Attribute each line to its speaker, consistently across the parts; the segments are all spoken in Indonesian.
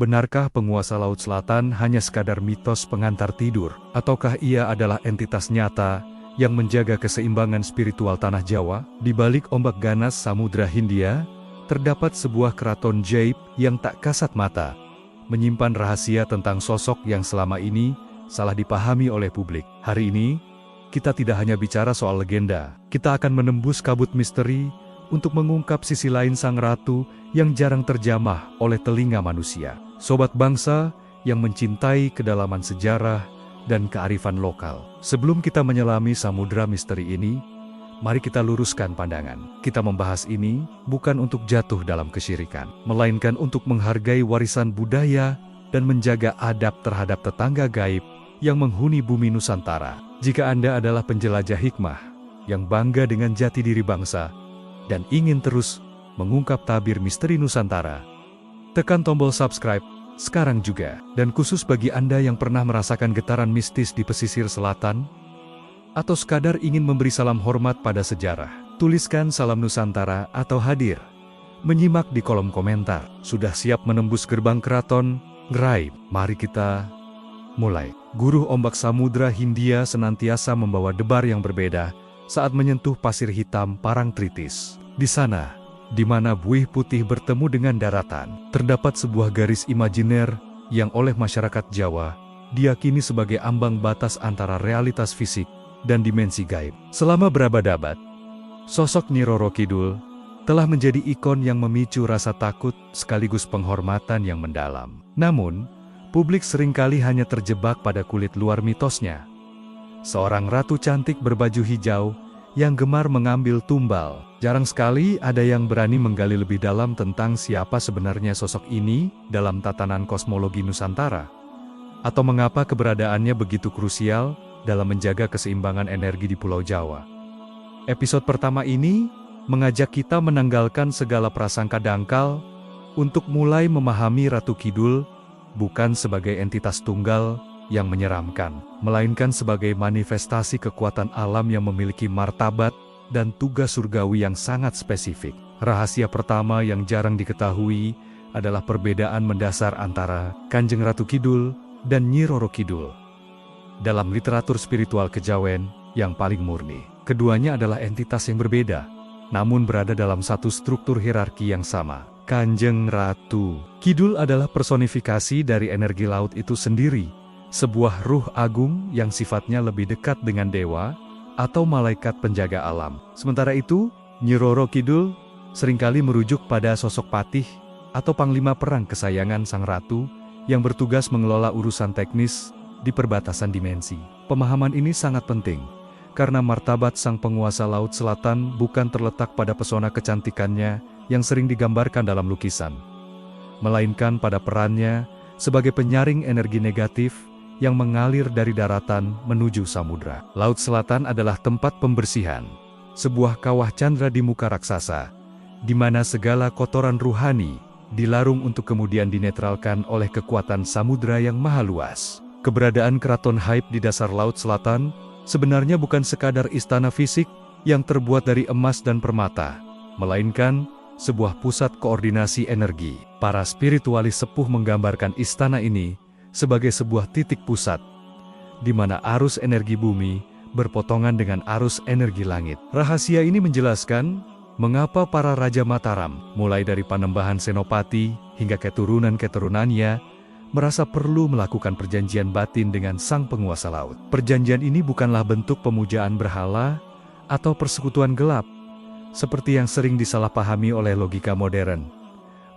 Speaker 1: Benarkah penguasa Laut Selatan hanya sekadar mitos pengantar tidur? Ataukah ia adalah entitas nyata yang menjaga keseimbangan spiritual tanah Jawa? Di balik ombak ganas Samudra Hindia, terdapat sebuah keraton jaib yang tak kasat mata, menyimpan rahasia tentang sosok yang selama ini salah dipahami oleh publik. Hari ini, kita tidak hanya bicara soal legenda, kita akan menembus kabut misteri untuk mengungkap sisi lain sang ratu yang jarang terjamah oleh telinga manusia. Sobat bangsa yang mencintai kedalaman sejarah dan kearifan lokal. Sebelum kita menyelami samudra misteri ini, mari kita luruskan pandangan. Kita membahas ini bukan untuk jatuh dalam kesyirikan, melainkan untuk menghargai warisan budaya dan menjaga adab terhadap tetangga gaib yang menghuni bumi Nusantara. Jika Anda adalah penjelajah hikmah yang bangga dengan jati diri bangsa dan ingin terus mengungkap tabir misteri Nusantara, tekan tombol subscribe sekarang juga. Dan khusus bagi Anda yang pernah merasakan getaran mistis di pesisir selatan, atau sekadar ingin memberi salam hormat pada sejarah, tuliskan salam Nusantara atau hadir menyimak di kolom komentar. Sudah siap menembus gerbang keraton gaib? Mari kita mulai. Guru ombak Samudra Hindia senantiasa membawa debar yang berbeda saat menyentuh pasir hitam Parangtritis. Di sana, di mana buih putih bertemu dengan daratan, terdapat sebuah garis imajiner yang oleh masyarakat Jawa diyakini sebagai ambang batas antara realitas fisik dan dimensi gaib. Selama berabad-abad, sosok Nyi Roro Kidul telah menjadi ikon yang memicu rasa takut sekaligus penghormatan yang mendalam. Namun, publik seringkali hanya terjebak pada kulit luar mitosnya. Seorang ratu cantik berbaju hijau yang gemar mengambil tumbal. Jarang sekali ada yang berani menggali lebih dalam tentang siapa sebenarnya sosok ini dalam tatanan kosmologi Nusantara, atau mengapa keberadaannya begitu krusial dalam menjaga keseimbangan energi di Pulau Jawa. Episode pertama ini mengajak kita menanggalkan segala prasangka dangkal untuk mulai memahami Ratu Kidul bukan sebagai entitas tunggal yang menyeramkan, melainkan sebagai manifestasi kekuatan alam yang memiliki martabat dan tugas surgawi yang sangat spesifik. Rahasia pertama yang jarang diketahui adalah perbedaan mendasar antara Kanjeng Ratu Kidul dan Nyi Roro Kidul. Dalam literatur spiritual kejawen yang paling murni, keduanya adalah entitas yang berbeda, namun berada dalam satu struktur hierarki yang sama. Kanjeng Ratu Kidul adalah personifikasi dari energi laut itu sendiri, sebuah ruh agung yang sifatnya lebih dekat dengan dewa atau malaikat penjaga alam. Sementara itu, Nyi Roro Kidul seringkali merujuk pada sosok patih atau panglima perang kesayangan sang ratu yang bertugas mengelola urusan teknis di perbatasan dimensi. Pemahaman ini sangat penting, karena martabat sang penguasa Laut Selatan bukan terletak pada pesona kecantikannya yang sering digambarkan dalam lukisan, melainkan pada perannya sebagai penyaring energi negatif yang mengalir dari daratan menuju samudra. Laut Selatan adalah tempat pembersihan, sebuah kawah candra di muka raksasa, di mana segala kotoran ruhani dilarung untuk kemudian dinetralkan oleh kekuatan samudra yang maha luas. Keberadaan keraton gaib di dasar Laut Selatan sebenarnya bukan sekadar istana fisik yang terbuat dari emas dan permata, melainkan sebuah pusat koordinasi energi. Para spiritualis sepuh menggambarkan istana ini sebagai sebuah titik pusat, di mana arus energi bumi berpotongan dengan arus energi langit. Rahasia ini menjelaskan mengapa para Raja Mataram, mulai dari Panembahan Senopati hingga keturunan-keturunannya, merasa perlu melakukan perjanjian batin dengan sang penguasa laut. Perjanjian ini bukanlah bentuk pemujaan berhala atau persekutuan gelap, seperti yang sering disalahpahami oleh logika modern,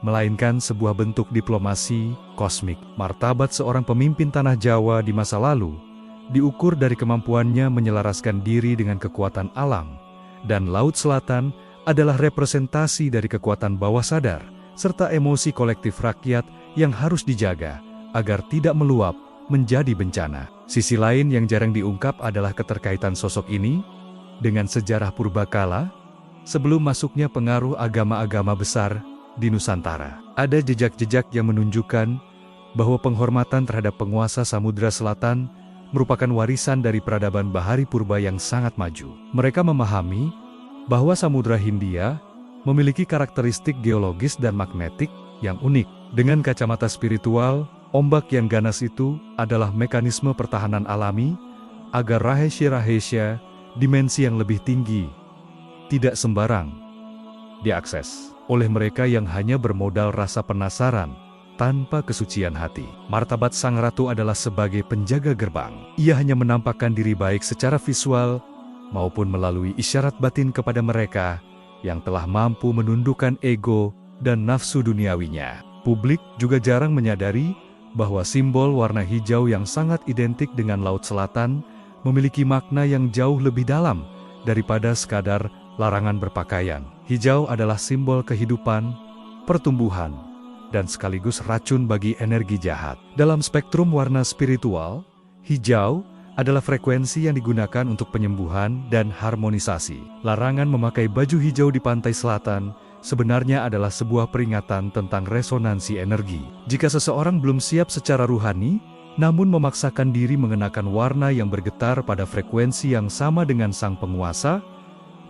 Speaker 1: melainkan sebuah bentuk diplomasi kosmik. Martabat seorang pemimpin tanah Jawa di masa lalu diukur dari kemampuannya menyelaraskan diri dengan kekuatan alam, dan Laut Selatan adalah representasi dari kekuatan bawah sadar, serta emosi kolektif rakyat yang harus dijaga agar tidak meluap menjadi bencana. Sisi lain yang jarang diungkap adalah keterkaitan sosok ini dengan sejarah purbakala sebelum masuknya pengaruh agama-agama besar di Nusantara. Ada jejak-jejak yang menunjukkan bahwa penghormatan terhadap penguasa Samudra Selatan merupakan warisan dari peradaban Bahari Purba yang sangat maju. Mereka memahami bahwa Samudra Hindia memiliki karakteristik geologis dan magnetik yang unik, Dengan kacamata spiritual, ombak yang ganas itu adalah mekanisme pertahanan alami agar rahasia-rahasia dimensi yang lebih tinggi tidak sembarang diakses oleh mereka yang hanya bermodal rasa penasaran tanpa kesucian hati. Martabat Sang Ratu adalah sebagai penjaga gerbang. Ia hanya menampakkan diri baik secara visual maupun melalui isyarat batin kepada mereka yang telah mampu menundukkan ego dan nafsu duniawinya. Publik juga jarang menyadari bahwa simbol warna hijau yang sangat identik dengan Laut Selatan memiliki makna yang jauh lebih dalam daripada sekadar larangan berpakaian. Hijau adalah simbol kehidupan, pertumbuhan, dan sekaligus racun bagi energi jahat. Dalam spektrum warna spiritual, hijau adalah frekuensi yang digunakan untuk penyembuhan dan harmonisasi. Larangan memakai baju hijau di pantai selatan sebenarnya adalah sebuah peringatan tentang resonansi energi. Jika seseorang belum siap secara ruhani, namun memaksakan diri mengenakan warna yang bergetar pada frekuensi yang sama dengan sang penguasa,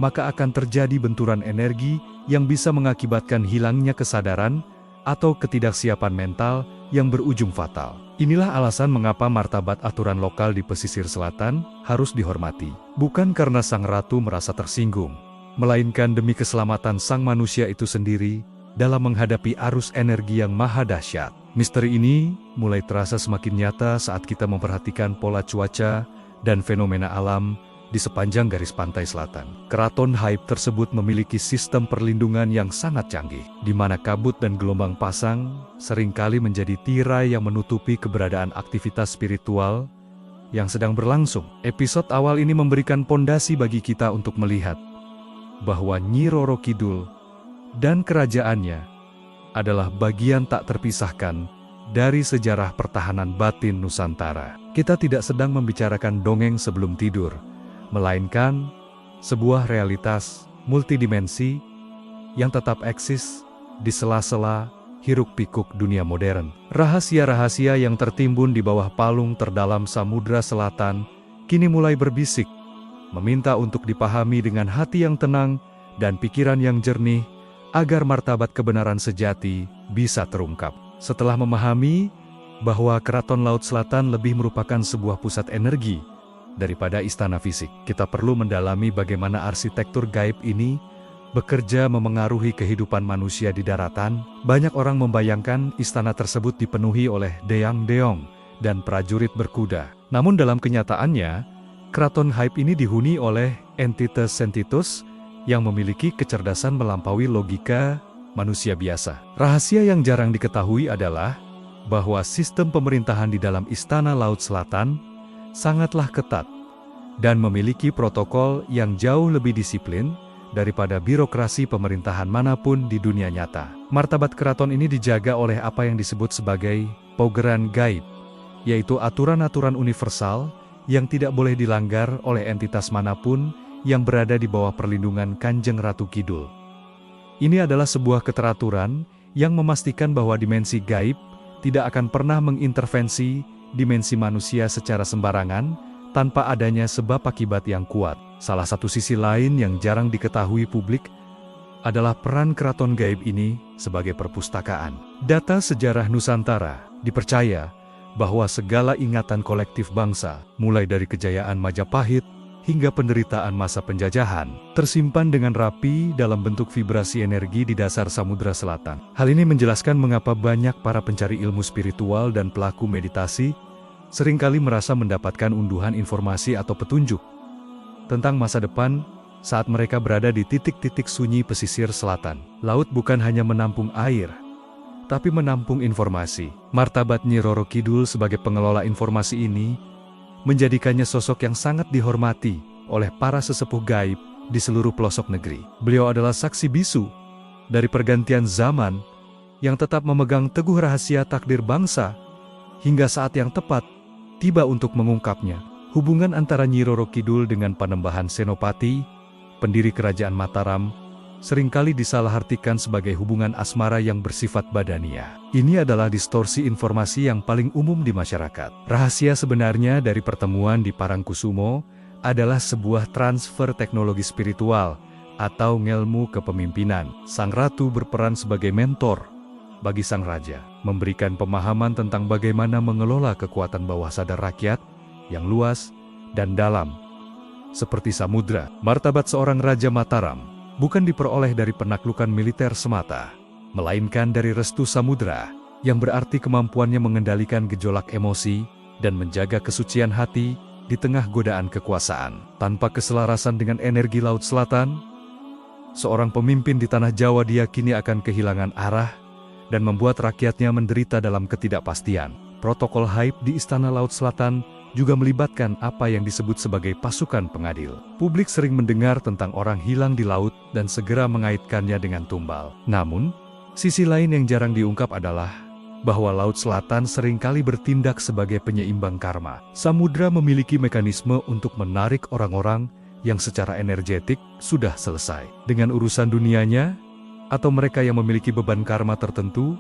Speaker 1: maka akan terjadi benturan energi yang bisa mengakibatkan hilangnya kesadaran atau ketidaksiapan mental yang berujung fatal. Inilah alasan mengapa martabat aturan lokal di pesisir selatan harus dihormati. Bukan karena sang ratu merasa tersinggung, melainkan demi keselamatan sang manusia itu sendiri dalam menghadapi arus energi yang maha dahsyat. Misteri ini mulai terasa semakin nyata saat kita memperhatikan pola cuaca dan fenomena alam di sepanjang garis pantai selatan. Keraton Hype tersebut memiliki sistem perlindungan yang sangat canggih, di mana kabut dan gelombang pasang seringkali menjadi tirai yang menutupi keberadaan aktivitas spiritual yang sedang berlangsung. Episode awal ini memberikan pondasi bagi kita untuk melihat bahwa Nyi Roro Kidul dan kerajaannya adalah bagian tak terpisahkan dari sejarah pertahanan batin Nusantara. Kita tidak sedang membicarakan dongeng sebelum tidur, melainkan sebuah realitas multidimensi yang tetap eksis di sela-sela hiruk-pikuk dunia modern. Rahasia-rahasia yang tertimbun di bawah palung terdalam Samudra Selatan kini mulai berbisik, meminta untuk dipahami dengan hati yang tenang dan pikiran yang jernih agar martabat kebenaran sejati bisa terungkap. Setelah memahami bahwa Keraton Laut Selatan lebih merupakan sebuah pusat energi daripada istana fisik, kita perlu mendalami bagaimana arsitektur gaib ini bekerja memengaruhi kehidupan manusia di daratan. Banyak orang membayangkan istana tersebut dipenuhi oleh deyang-deyong dan prajurit berkuda. Namun dalam kenyataannya, Keraton Hype ini dihuni oleh entitas-entitas yang memiliki kecerdasan melampaui logika manusia biasa. Rahasia yang jarang diketahui adalah bahwa sistem pemerintahan di dalam Istana Laut Selatan sangatlah ketat dan memiliki protokol yang jauh lebih disiplin daripada birokrasi pemerintahan manapun di dunia nyata. Martabat keraton ini dijaga oleh apa yang disebut sebagai paugeran gaib, yaitu aturan-aturan universal yang tidak boleh dilanggar oleh entitas manapun yang berada di bawah perlindungan Kanjeng Ratu Kidul. Ini adalah sebuah keteraturan yang memastikan bahwa dimensi gaib tidak akan pernah mengintervensi dimensi manusia secara sembarangan tanpa adanya sebab akibat yang kuat. Salah satu sisi lain yang jarang diketahui publik adalah peran keraton gaib ini sebagai perpustakaan. Data sejarah Nusantara dipercaya bahwa segala ingatan kolektif bangsa, mulai dari kejayaan Majapahit hingga penderitaan masa penjajahan, tersimpan dengan rapi dalam bentuk vibrasi energi di dasar Samudra Selatan. Hal ini menjelaskan mengapa banyak para pencari ilmu spiritual dan pelaku meditasi seringkali merasa mendapatkan unduhan informasi atau petunjuk tentang masa depan saat mereka berada di titik-titik sunyi pesisir selatan. Laut bukan hanya menampung air, tapi menampung informasi. Martabat Nyi Roro Kidul sebagai pengelola informasi ini menjadikannya sosok yang sangat dihormati oleh para sesepuh gaib di seluruh pelosok negeri. Beliau adalah saksi bisu dari pergantian zaman yang tetap memegang teguh rahasia takdir bangsa hingga saat yang tepat tiba untuk mengungkapnya. Hubungan antara Nyi Roro Kidul dengan Panembahan Senopati, pendiri kerajaan Mataram, seringkali disalahartikan sebagai hubungan asmara yang bersifat badania. Ini adalah distorsi informasi yang paling umum di masyarakat. Rahasia sebenarnya dari pertemuan di Parangkusumo adalah sebuah transfer teknologi spiritual atau ngelmu kepemimpinan. Sang ratu berperan sebagai mentor bagi sang raja. memberikan pemahaman tentang bagaimana mengelola kekuatan bawah sadar rakyat yang luas dan dalam. Seperti samudra, martabat seorang Raja Mataram bukan diperoleh dari penaklukan militer semata, melainkan dari restu samudra, yang berarti kemampuannya mengendalikan gejolak emosi dan menjaga kesucian hati di tengah godaan kekuasaan. Tanpa keselarasan dengan energi Laut Selatan, seorang pemimpin di tanah Jawa diyakini akan kehilangan arah dan membuat rakyatnya menderita dalam ketidakpastian. Protokol haib di Istana Laut Selatan juga melibatkan apa yang disebut sebagai pasukan pengadil. Publik sering mendengar tentang orang hilang di laut dan segera mengaitkannya dengan tumbal. Namun, sisi lain yang jarang diungkap adalah bahwa Laut Selatan seringkali bertindak sebagai penyeimbang karma. Samudra memiliki mekanisme untuk menarik orang-orang yang secara energetik sudah selesai dengan urusan dunianya, atau mereka yang memiliki beban karma tertentu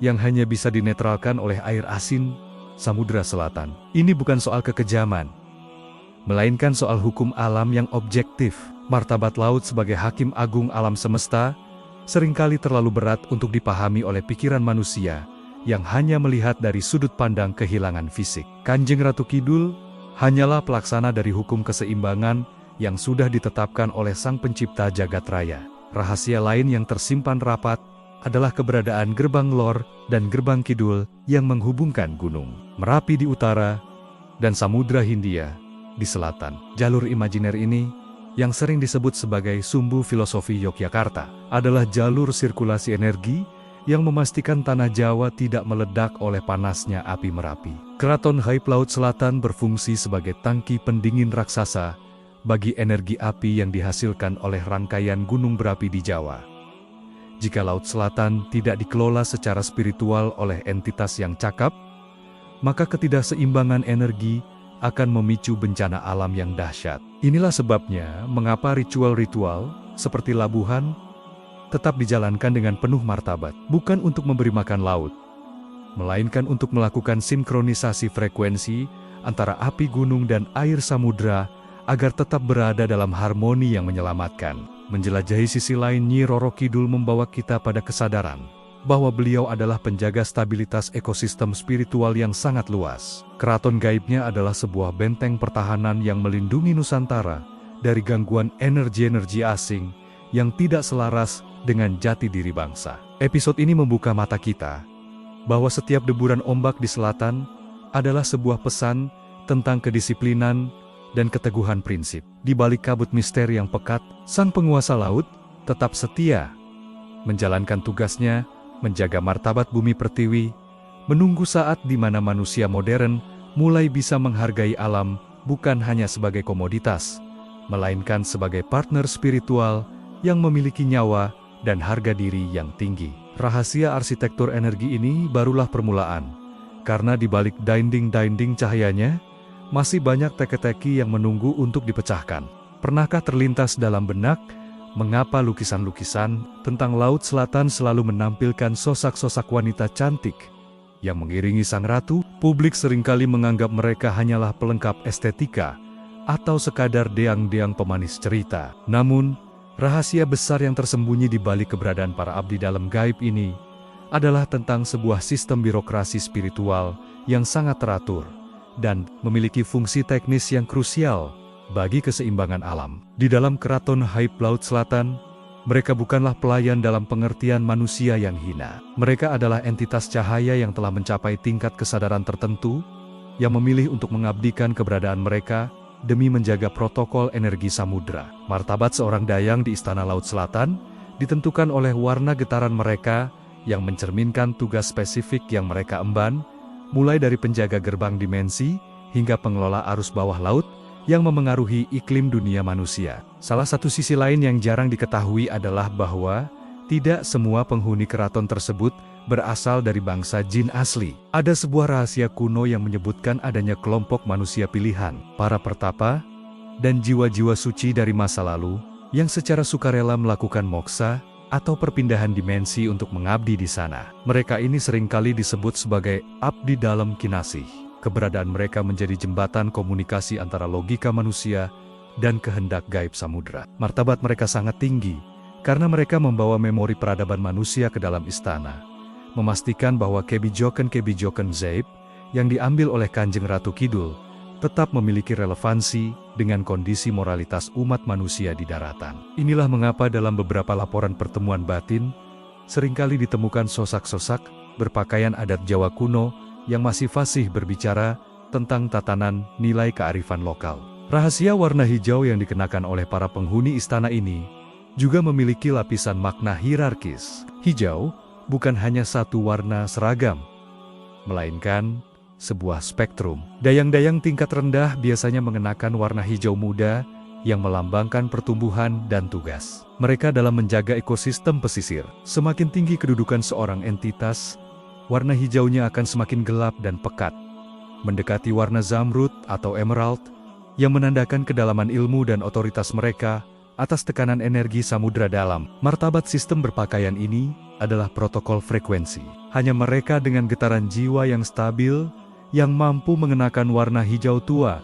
Speaker 1: yang hanya bisa dinetralkan oleh air asin Samudra Selatan. Ini bukan soal kekejaman, melainkan soal hukum alam yang objektif. Martabat laut sebagai hakim agung alam semesta seringkali terlalu berat untuk dipahami oleh pikiran manusia yang hanya melihat dari sudut pandang kehilangan fisik. Kanjeng Ratu Kidul hanyalah pelaksana dari hukum keseimbangan yang sudah ditetapkan oleh Sang Pencipta Jagat Raya. Rahasia lain yang tersimpan rapat adalah keberadaan Gerbang Lor dan Gerbang Kidul yang menghubungkan Gunung Merapi di utara dan Samudra Hindia di selatan. Jalur imajiner ini, yang sering disebut sebagai sumbu filosofi Yogyakarta, adalah jalur sirkulasi energi yang memastikan tanah Jawa tidak meledak oleh panasnya api Merapi. Keraton Haib Laut Selatan berfungsi sebagai tangki pendingin raksasa bagi energi api yang dihasilkan oleh rangkaian gunung berapi di Jawa. Jika Laut Selatan tidak dikelola secara spiritual oleh entitas yang cakap, maka ketidakseimbangan energi akan memicu bencana alam yang dahsyat. Inilah sebabnya mengapa ritual-ritual seperti labuhan tetap dijalankan dengan penuh martabat, bukan untuk memberi makan laut, melainkan untuk melakukan sinkronisasi frekuensi antara api gunung dan air samudra agar tetap berada dalam harmoni yang menyelamatkan. Menjelajahi sisi lain, Nyi Roro Kidul membawa kita pada kesadaran bahwa beliau adalah penjaga stabilitas ekosistem spiritual yang sangat luas. Keraton gaibnya adalah sebuah benteng pertahanan yang melindungi Nusantara dari gangguan energi-energi asing yang tidak selaras dengan jati diri bangsa. Episode ini membuka mata kita bahwa setiap deburan ombak di selatan adalah sebuah pesan tentang kedisiplinan dan keteguhan prinsip. Di balik kabut misteri yang pekat, sang penguasa laut tetap setia menjalankan tugasnya, menjaga martabat bumi pertiwi, menunggu saat di mana manusia modern mulai bisa menghargai alam bukan hanya sebagai komoditas, melainkan sebagai partner spiritual yang memiliki nyawa dan harga diri yang tinggi. Rahasia arsitektur energi ini barulah permulaan, karena di balik dinding-dinding cahayanya, masih banyak teka-teki yang menunggu untuk dipecahkan. Pernahkah terlintas dalam benak, mengapa lukisan-lukisan tentang Laut Selatan selalu menampilkan sosok-sosok wanita cantik yang mengiringi sang ratu? Publik seringkali menganggap mereka hanyalah pelengkap estetika atau sekadar deang-deang pemanis cerita. Namun, rahasia besar yang tersembunyi di balik keberadaan para abdi dalam gaib ini adalah tentang sebuah sistem birokrasi spiritual yang sangat teratur dan memiliki fungsi teknis yang krusial bagi keseimbangan alam. Di dalam Keraton Haib Laut Selatan, mereka bukanlah pelayan dalam pengertian manusia yang hina. Mereka adalah entitas cahaya yang telah mencapai tingkat kesadaran tertentu, yang memilih untuk mengabdikan keberadaan mereka demi menjaga protokol energi samudra. Martabat seorang dayang di Istana Laut Selatan ditentukan oleh warna getaran mereka yang mencerminkan tugas spesifik yang mereka emban, mulai dari penjaga gerbang dimensi hingga pengelola arus bawah laut yang memengaruhi iklim dunia manusia. Salah satu sisi lain yang jarang diketahui adalah bahwa tidak semua penghuni keraton tersebut berasal dari bangsa jin asli. Ada sebuah rahasia kuno yang menyebutkan adanya kelompok manusia pilihan, para pertapa, dan jiwa-jiwa suci dari masa lalu, yang secara sukarela melakukan moksa atau perpindahan dimensi untuk mengabdi di sana. Mereka ini seringkali disebut sebagai abdi dalam kinasih. Keberadaan mereka menjadi jembatan komunikasi antara logika manusia dan kehendak gaib samudra. Martabat mereka sangat tinggi, karena mereka membawa memori peradaban manusia ke dalam istana, memastikan bahwa kebijakan-kebijakan Zaib yang diambil oleh Kanjeng Ratu Kidul tetap memiliki relevansi dengan kondisi moralitas umat manusia di daratan. Inilah mengapa dalam beberapa laporan pertemuan batin, seringkali ditemukan sosak-sosak berpakaian adat Jawa kuno yang masih fasih berbicara tentang tatanan nilai kearifan lokal. Rahasia warna hijau yang dikenakan oleh para penghuni istana ini juga memiliki lapisan makna hierarkis. Hijau bukan hanya satu warna seragam, melainkan sebuah spektrum. Dayang-dayang tingkat rendah biasanya mengenakan warna hijau muda yang melambangkan pertumbuhan dan tugas mereka dalam menjaga ekosistem pesisir. Semakin tinggi kedudukan seorang entitas, warna hijaunya akan semakin gelap dan pekat, mendekati warna zamrud atau emerald yang menandakan kedalaman ilmu dan otoritas mereka atas tekanan energi samudra dalam. Martabat sistem berpakaian ini adalah protokol frekuensi. Hanya mereka dengan getaran jiwa yang stabil yang mampu mengenakan warna hijau tua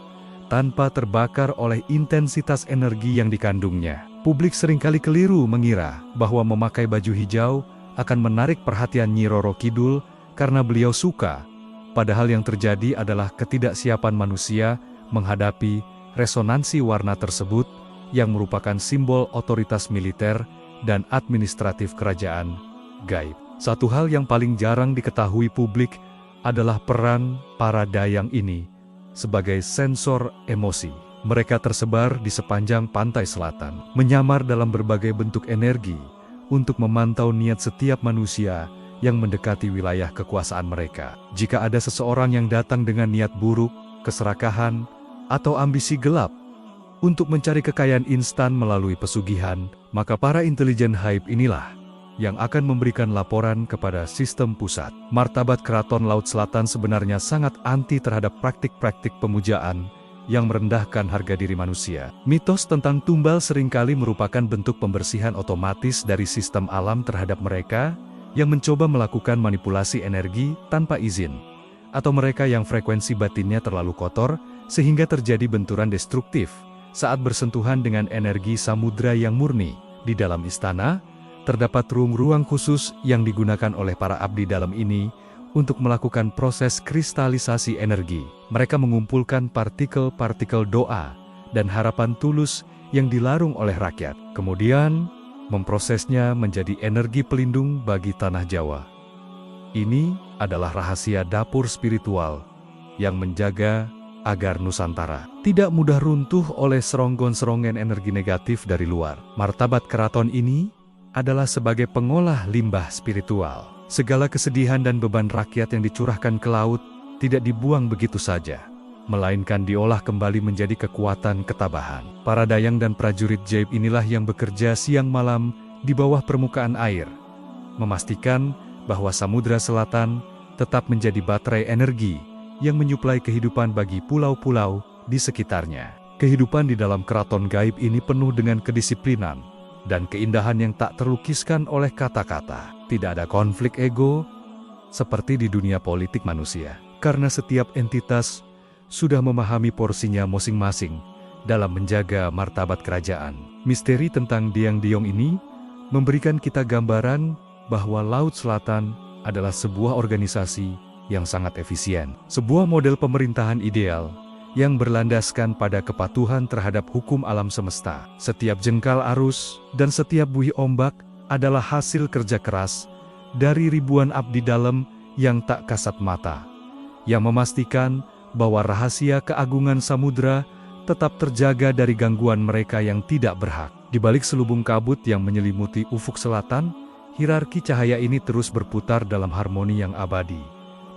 Speaker 1: tanpa terbakar oleh intensitas energi yang dikandungnya. Publik seringkali keliru mengira bahwa memakai baju hijau akan menarik perhatian Nyi Roro Kidul karena beliau suka, padahal yang terjadi adalah ketidaksiapan manusia menghadapi resonansi warna tersebut yang merupakan simbol otoritas militer dan administratif kerajaan gaib. Satu hal yang paling jarang diketahui publik adalah peran para dayang ini sebagai sensor emosi. Mereka tersebar di sepanjang pantai selatan, menyamar dalam berbagai bentuk energi untuk memantau niat setiap manusia yang mendekati wilayah kekuasaan mereka. Jika ada seseorang yang datang dengan niat buruk, keserakahan, atau ambisi gelap untuk mencari kekayaan instan melalui pesugihan, maka para intelijen gaib inilah yang akan memberikan laporan kepada sistem pusat. Martabat Keraton Laut Selatan sebenarnya sangat anti terhadap praktik-praktik pemujaan yang merendahkan harga diri manusia. Mitos tentang tumbal seringkali merupakan bentuk pembersihan otomatis dari sistem alam terhadap mereka yang mencoba melakukan manipulasi energi tanpa izin, atau mereka yang frekuensi batinnya terlalu kotor sehingga terjadi benturan destruktif saat bersentuhan dengan energi samudra yang murni. Di dalam istana, terdapat ruang-ruang khusus yang digunakan oleh para abdi dalam ini untuk melakukan proses kristalisasi energi. Mereka mengumpulkan partikel-partikel doa dan harapan tulus yang dilarung oleh rakyat, kemudian memprosesnya menjadi energi pelindung bagi tanah Jawa. Ini adalah rahasia dapur spiritual yang menjaga agar Nusantara tidak mudah runtuh oleh seronggon-seronggon energi negatif dari luar. Martabat keraton ini adalah sebagai pengolah limbah spiritual. Segala kesedihan dan beban rakyat yang dicurahkan ke laut tidak dibuang begitu saja, melainkan diolah kembali menjadi kekuatan ketabahan. Para dayang dan prajurit gaib inilah yang bekerja siang malam di bawah permukaan air, memastikan bahwa Samudra Selatan tetap menjadi baterai energi yang menyuplai kehidupan bagi pulau-pulau di sekitarnya. Kehidupan di dalam keraton gaib ini penuh dengan kedisiplinan dan keindahan yang tak terlukiskan oleh kata-kata. Tidak ada konflik ego seperti di dunia politik manusia, karena setiap entitas sudah memahami porsinya masing-masing dalam menjaga martabat kerajaan. Misteri tentang Diang-Diong ini memberikan kita gambaran bahwa Laut Selatan adalah sebuah organisasi yang sangat efisien, sebuah model pemerintahan ideal yang berlandaskan pada kepatuhan terhadap hukum alam semesta. Setiap jengkal arus dan setiap buih ombak adalah hasil kerja keras dari ribuan abdi dalam yang tak kasat mata, yang memastikan bahwa rahasia keagungan samudra tetap terjaga dari gangguan mereka yang tidak berhak. Di balik selubung kabut yang menyelimuti ufuk selatan, hierarki cahaya ini terus berputar dalam harmoni yang abadi,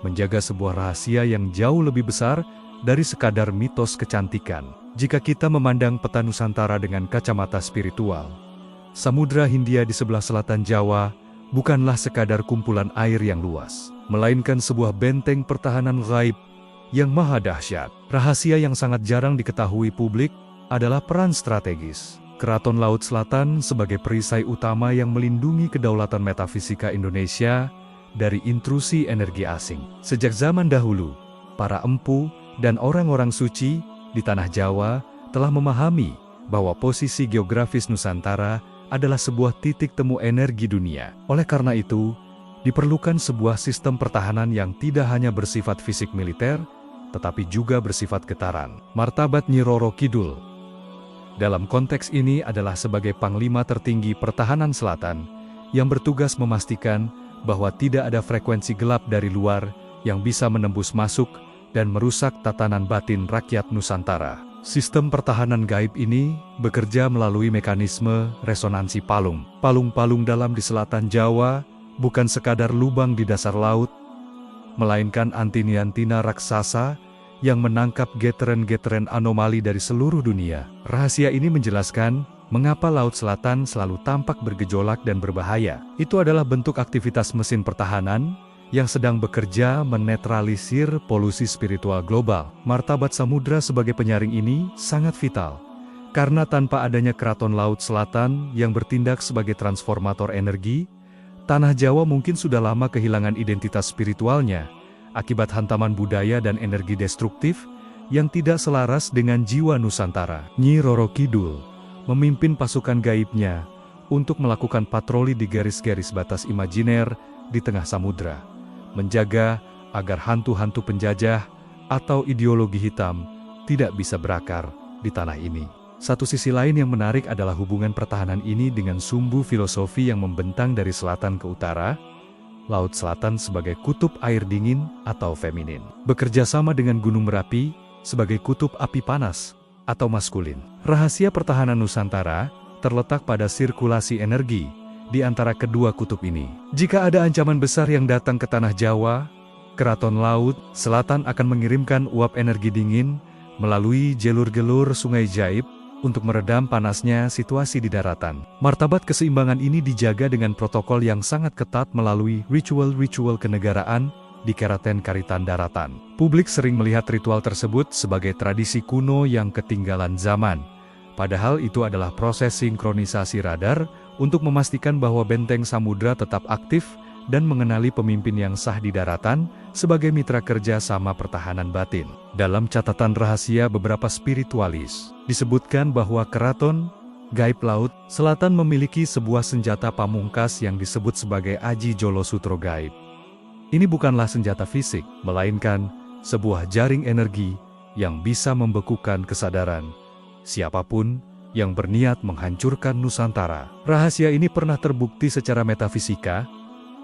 Speaker 1: menjaga sebuah rahasia yang jauh lebih besar dari sekadar mitos kecantikan. Jika kita memandang peta Nusantara dengan kacamata spiritual, Samudra Hindia di sebelah selatan Jawa bukanlah sekadar kumpulan air yang luas, melainkan sebuah benteng pertahanan gaib yang maha dahsyat. Rahasia yang sangat jarang diketahui publik adalah peran strategis Keraton Laut Selatan sebagai perisai utama yang melindungi kedaulatan metafisika Indonesia dari intrusi energi asing. Sejak zaman dahulu, para empu dan orang-orang suci di tanah Jawa telah memahami bahwa posisi geografis Nusantara adalah sebuah titik temu energi dunia. Oleh karena itu, Diperlukan sebuah sistem pertahanan yang tidak hanya bersifat fisik militer, tetapi juga bersifat getaran. Martabat Nyi Roro Kidul dalam konteks ini adalah sebagai Panglima tertinggi Pertahanan Selatan yang bertugas memastikan bahwa tidak ada frekuensi gelap dari luar yang bisa menembus masuk dan merusak tatanan batin rakyat Nusantara. Sistem pertahanan gaib ini bekerja melalui mekanisme resonansi palung. Palung-palung dalam di selatan Jawa bukan sekadar lubang di dasar laut, melainkan antiniantina raksasa yang menangkap getaran-getaran anomali dari seluruh dunia. Rahasia ini menjelaskan mengapa Laut Selatan selalu tampak bergejolak dan berbahaya. Itu adalah bentuk aktivitas mesin pertahanan yang sedang bekerja menetralisir polusi spiritual global. Martabat samudra sebagai penyaring ini sangat vital, karena tanpa adanya Keraton Laut Selatan yang bertindak sebagai transformator energi, Tanah Jawa mungkin sudah lama kehilangan identitas spiritualnya, akibat hantaman budaya dan energi destruktif yang tidak selaras dengan jiwa Nusantara. Nyi Roro Kidul memimpin pasukan gaibnya untuk melakukan patroli di garis-garis batas imajiner di tengah samudra, menjaga agar hantu-hantu penjajah atau ideologi hitam tidak bisa berakar di tanah ini. Satu sisi lain yang menarik adalah hubungan pertahanan ini dengan sumbu filosofi yang membentang dari selatan ke utara, Laut Selatan sebagai kutub air dingin atau feminin, bekerja sama dengan Gunung Merapi sebagai kutub api panas atau maskulin. Rahasia pertahanan Nusantara terletak pada sirkulasi energi di antara kedua kutub ini. Jika ada ancaman besar yang datang ke Tanah Jawa, Keraton Laut Selatan akan mengirimkan uap energi dingin melalui jalur-jalur sungai Jaib untuk meredam panasnya situasi di daratan. Martabat keseimbangan ini dijaga dengan protokol yang sangat ketat melalui ritual-ritual kenegaraan di Keraton Karitan Daratan. Publik sering melihat ritual tersebut sebagai tradisi kuno yang ketinggalan zaman. Padahal itu adalah proses sinkronisasi radar untuk memastikan bahwa benteng samudra tetap aktif dan mengenali pemimpin yang sah di daratan sebagai mitra kerja sama pertahanan batin. Dalam catatan rahasia beberapa spiritualis, disebutkan bahwa Keraton Gaib Laut Selatan memiliki sebuah senjata pamungkas yang disebut sebagai Aji Jolo Sutro Gaib. Ini bukanlah senjata fisik, melainkan sebuah jaring energi yang bisa membekukan kesadaran siapapun yang berniat menghancurkan Nusantara. Rahasia ini pernah terbukti secara metafisika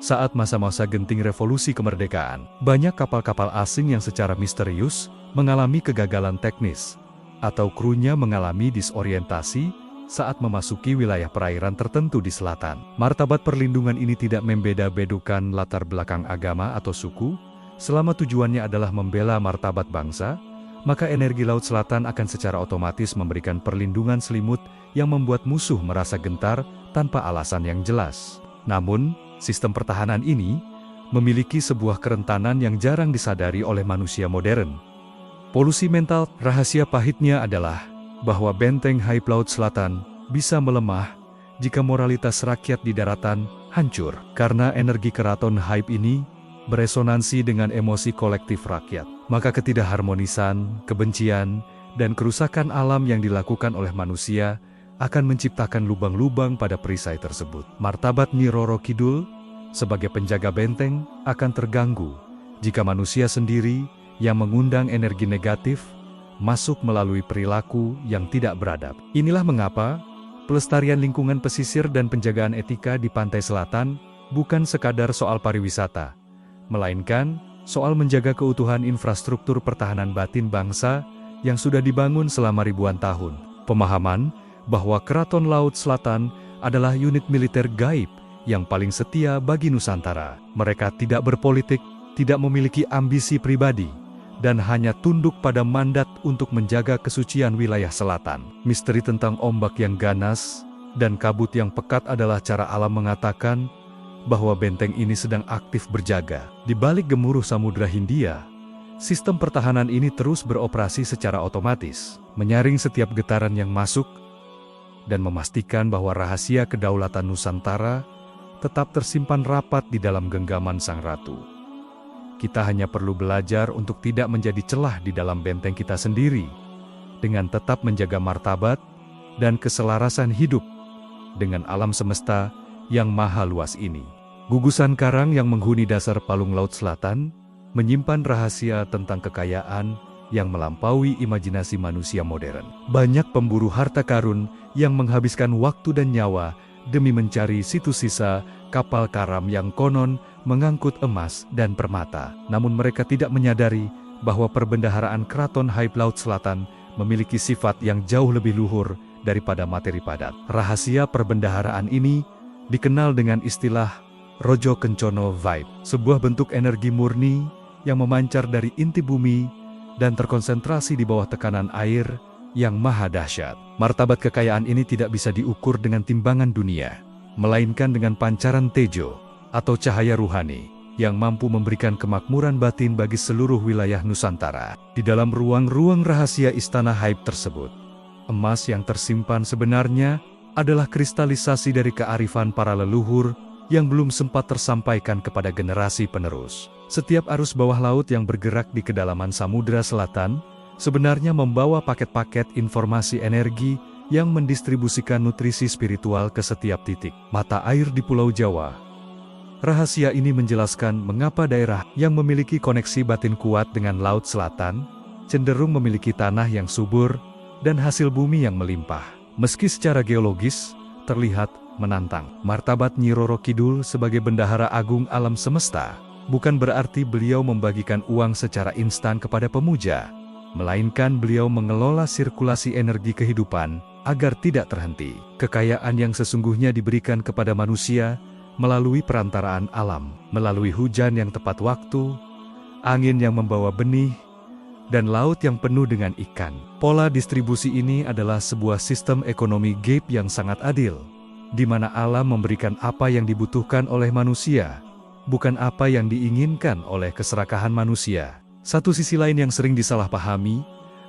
Speaker 1: saat masa-masa genting revolusi kemerdekaan. Banyak kapal-kapal asing yang secara misterius mengalami kegagalan teknis, atau krunya mengalami disorientasi saat memasuki wilayah perairan tertentu di selatan. Martabat perlindungan ini tidak membeda-bedakan latar belakang agama atau suku, selama tujuannya adalah membela martabat bangsa, maka energi Laut Selatan akan secara otomatis memberikan perlindungan selimut yang membuat musuh merasa gentar tanpa alasan yang jelas. Namun, sistem pertahanan ini memiliki sebuah kerentanan yang jarang disadari oleh manusia modern. Polusi mental. Rahasia pahitnya adalah bahwa benteng Haib Laut Selatan bisa melemah jika moralitas rakyat di daratan hancur. Karena energi keraton Haib ini beresonansi dengan emosi kolektif rakyat, maka ketidakharmonisan, kebencian, dan kerusakan alam yang dilakukan oleh manusia akan menciptakan lubang-lubang pada perisai tersebut. Martabat Nyi Roro Kidul sebagai penjaga benteng akan terganggu jika manusia sendiri yang mengundang energi negatif masuk melalui perilaku yang tidak beradab. Inilah mengapa pelestarian lingkungan pesisir dan penjagaan etika di pantai selatan bukan sekadar soal pariwisata, melainkan soal menjaga keutuhan infrastruktur pertahanan batin bangsa yang sudah dibangun selama ribuan tahun. Pemahaman bahwa Keraton Laut Selatan adalah unit militer gaib yang paling setia bagi Nusantara. Mereka tidak berpolitik, tidak memiliki ambisi pribadi, dan hanya tunduk pada mandat untuk menjaga kesucian wilayah selatan. Misteri tentang ombak yang ganas dan kabut yang pekat adalah cara alam mengatakan bahwa benteng ini sedang aktif berjaga. Di balik gemuruh Samudra Hindia, sistem pertahanan ini terus beroperasi secara otomatis, menyaring setiap getaran yang masuk, dan memastikan bahwa rahasia kedaulatan Nusantara tetap tersimpan rapat di dalam genggaman Sang Ratu. Kita hanya perlu belajar untuk tidak menjadi celah di dalam benteng kita sendiri, dengan tetap menjaga martabat dan keselarasan hidup dengan alam semesta yang maha luas ini. Gugusan karang yang menghuni dasar palung Laut Selatan menyimpan rahasia tentang kekayaan yang melampaui imajinasi manusia modern. Banyak pemburu harta karun yang menghabiskan waktu dan nyawa demi mencari situs sisa kapal karam yang konon mengangkut emas dan permata. Namun mereka tidak menyadari bahwa perbendaharaan Keraton Hype Laut Selatan memiliki sifat yang jauh lebih luhur daripada materi padat. Rahasia perbendaharaan ini dikenal dengan istilah Rojo Kencono Vibe, sebuah bentuk energi murni yang memancar dari inti bumi dan terkonsentrasi di bawah tekanan air yang maha dahsyat. Martabat kekayaan ini tidak bisa diukur dengan timbangan dunia, melainkan dengan pancaran tejo atau cahaya ruhani yang mampu memberikan kemakmuran batin bagi seluruh wilayah Nusantara. Di dalam ruang-ruang rahasia istana Hype tersebut, emas yang tersimpan sebenarnya adalah kristalisasi dari kearifan para leluhur yang belum sempat tersampaikan kepada generasi penerus. Setiap arus bawah laut yang bergerak di kedalaman Samudra Selatan sebenarnya membawa paket-paket informasi energi yang mendistribusikan nutrisi spiritual ke setiap titik mata air di Pulau Jawa. Rahasia ini menjelaskan mengapa daerah yang memiliki koneksi batin kuat dengan Laut Selatan cenderung memiliki tanah yang subur dan hasil bumi yang melimpah. Meski secara geologis terlihat menantang, martabat Nyi Roro Kidul sebagai bendahara agung alam semesta bukan berarti beliau membagikan uang secara instan kepada pemuja, melainkan beliau mengelola sirkulasi energi kehidupan agar tidak terhenti. Kekayaan yang sesungguhnya diberikan kepada manusia melalui perantaraan alam, melalui hujan yang tepat waktu, angin yang membawa benih, dan laut yang penuh dengan ikan. Pola distribusi ini adalah sebuah sistem ekonomi gaib yang sangat adil, di mana alam memberikan apa yang dibutuhkan oleh manusia, bukan apa yang diinginkan oleh keserakahan manusia. Satu sisi lain yang sering disalahpahami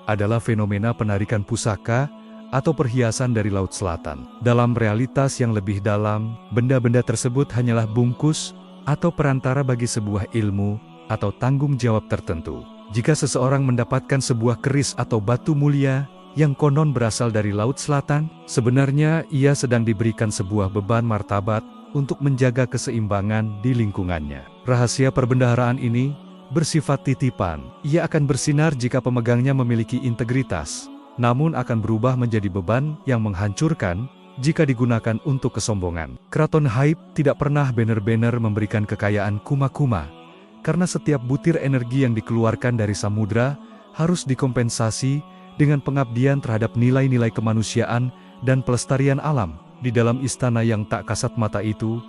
Speaker 1: adalah fenomena penarikan pusaka atau perhiasan dari Laut Selatan. Dalam realitas yang lebih dalam, benda-benda tersebut hanyalah bungkus atau perantara bagi sebuah ilmu atau tanggung jawab tertentu. Jika seseorang mendapatkan sebuah keris atau batu mulia yang konon berasal dari Laut Selatan, sebenarnya ia sedang diberikan sebuah beban martabat untuk menjaga keseimbangan di lingkungannya. Rahasia perbendaharaan ini bersifat titipan. Ia akan bersinar jika pemegangnya memiliki integritas, namun akan berubah menjadi beban yang menghancurkan jika digunakan untuk kesombongan. Keraton Hype tidak pernah benar-benar memberikan kekayaan kuma-kuma, karena setiap butir energi yang dikeluarkan dari samudra harus dikompensasi dengan pengabdian terhadap nilai-nilai kemanusiaan dan pelestarian alam. Di dalam istana yang tak kasat mata itu,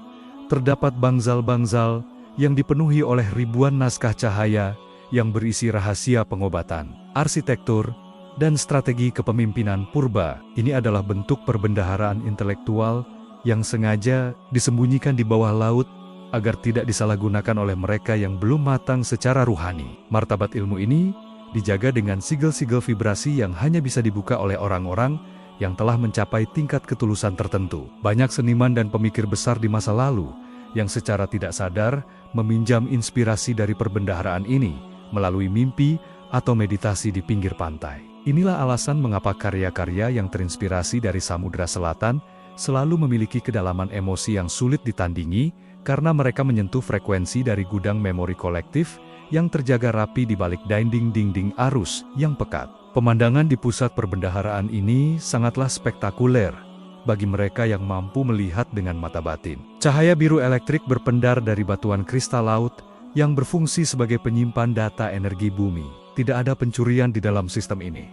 Speaker 1: terdapat bangsal-bangsal yang dipenuhi oleh ribuan naskah cahaya yang berisi rahasia pengobatan, arsitektur, dan strategi kepemimpinan purba. Ini adalah bentuk perbendaharaan intelektual yang sengaja disembunyikan di bawah laut agar tidak disalahgunakan oleh mereka yang belum matang secara ruhani. Martabat ilmu ini dijaga dengan sigel-sigel vibrasi yang hanya bisa dibuka oleh orang-orang yang telah mencapai tingkat ketulusan tertentu. Banyak seniman dan pemikir besar di masa lalu yang secara tidak sadar meminjam inspirasi dari perbendaharaan ini melalui mimpi atau meditasi di pinggir pantai. Inilah alasan mengapa karya-karya yang terinspirasi dari Samudra Selatan selalu memiliki kedalaman emosi yang sulit ditandingi karena mereka menyentuh frekuensi dari gudang memori kolektif yang terjaga rapi di balik dinding-dinding arus yang pekat. Pemandangan di pusat perbendaharaan ini sangatlah spektakuler bagi mereka yang mampu melihat dengan mata batin. Cahaya biru elektrik berpendar dari batuan kristal laut yang berfungsi sebagai penyimpan data energi bumi. Tidak ada pencurian di dalam sistem ini,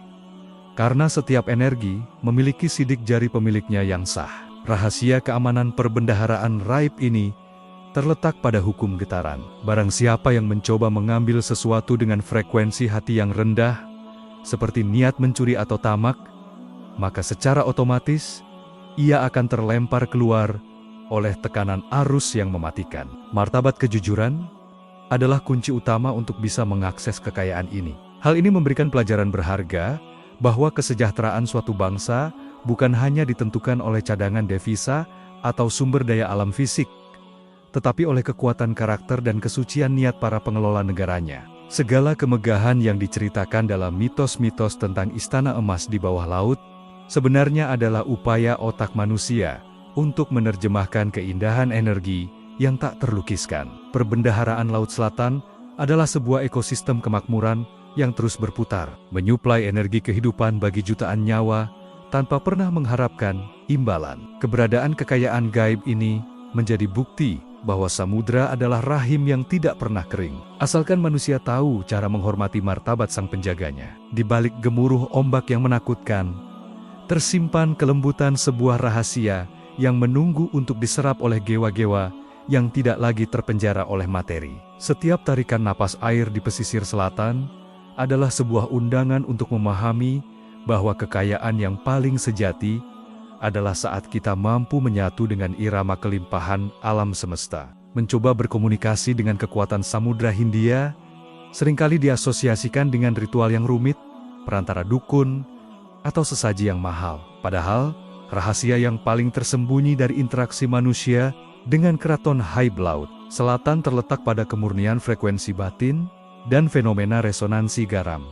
Speaker 1: karena setiap energi memiliki sidik jari pemiliknya yang sah. Rahasia keamanan perbendaharaan raib ini terletak pada hukum getaran. Barang siapa yang mencoba mengambil sesuatu dengan frekuensi hati yang rendah, seperti niat mencuri atau tamak, maka secara otomatis ia akan terlempar keluar oleh tekanan arus yang mematikan. Martabat kejujuran adalah kunci utama untuk bisa mengakses kekayaan ini. Hal ini memberikan pelajaran berharga bahwa kesejahteraan suatu bangsa bukan hanya ditentukan oleh cadangan devisa atau sumber daya alam fisik, tetapi oleh kekuatan karakter dan kesucian niat para pengelola negaranya. Segala kemegahan yang diceritakan dalam mitos-mitos tentang istana emas di bawah laut sebenarnya adalah upaya otak manusia untuk menerjemahkan keindahan energi yang tak terlukiskan. Perbendaharaan Laut Selatan adalah sebuah ekosistem kemakmuran yang terus berputar, menyuplai energi kehidupan bagi jutaan nyawa tanpa pernah mengharapkan imbalan. Keberadaan kekayaan gaib ini menjadi bukti bahwa samudra adalah rahim yang tidak pernah kering. Asalkan manusia tahu cara menghormati martabat sang penjaganya. Di balik gemuruh ombak yang menakutkan, tersimpan kelembutan sebuah rahasia yang menunggu untuk diserap oleh gewa-gewa yang tidak lagi terpenjara oleh materi. Setiap tarikan napas air di pesisir selatan adalah sebuah undangan untuk memahami bahwa kekayaan yang paling sejati adalah saat kita mampu menyatu dengan irama kelimpahan alam semesta. Mencoba berkomunikasi dengan kekuatan Samudra Hindia seringkali diasosiasikan dengan ritual yang rumit, perantara dukun, atau sesaji yang mahal. Padahal, rahasia yang paling tersembunyi dari interaksi manusia dengan keraton Haib Laut Selatan terletak pada kemurnian frekuensi batin dan fenomena resonansi garam.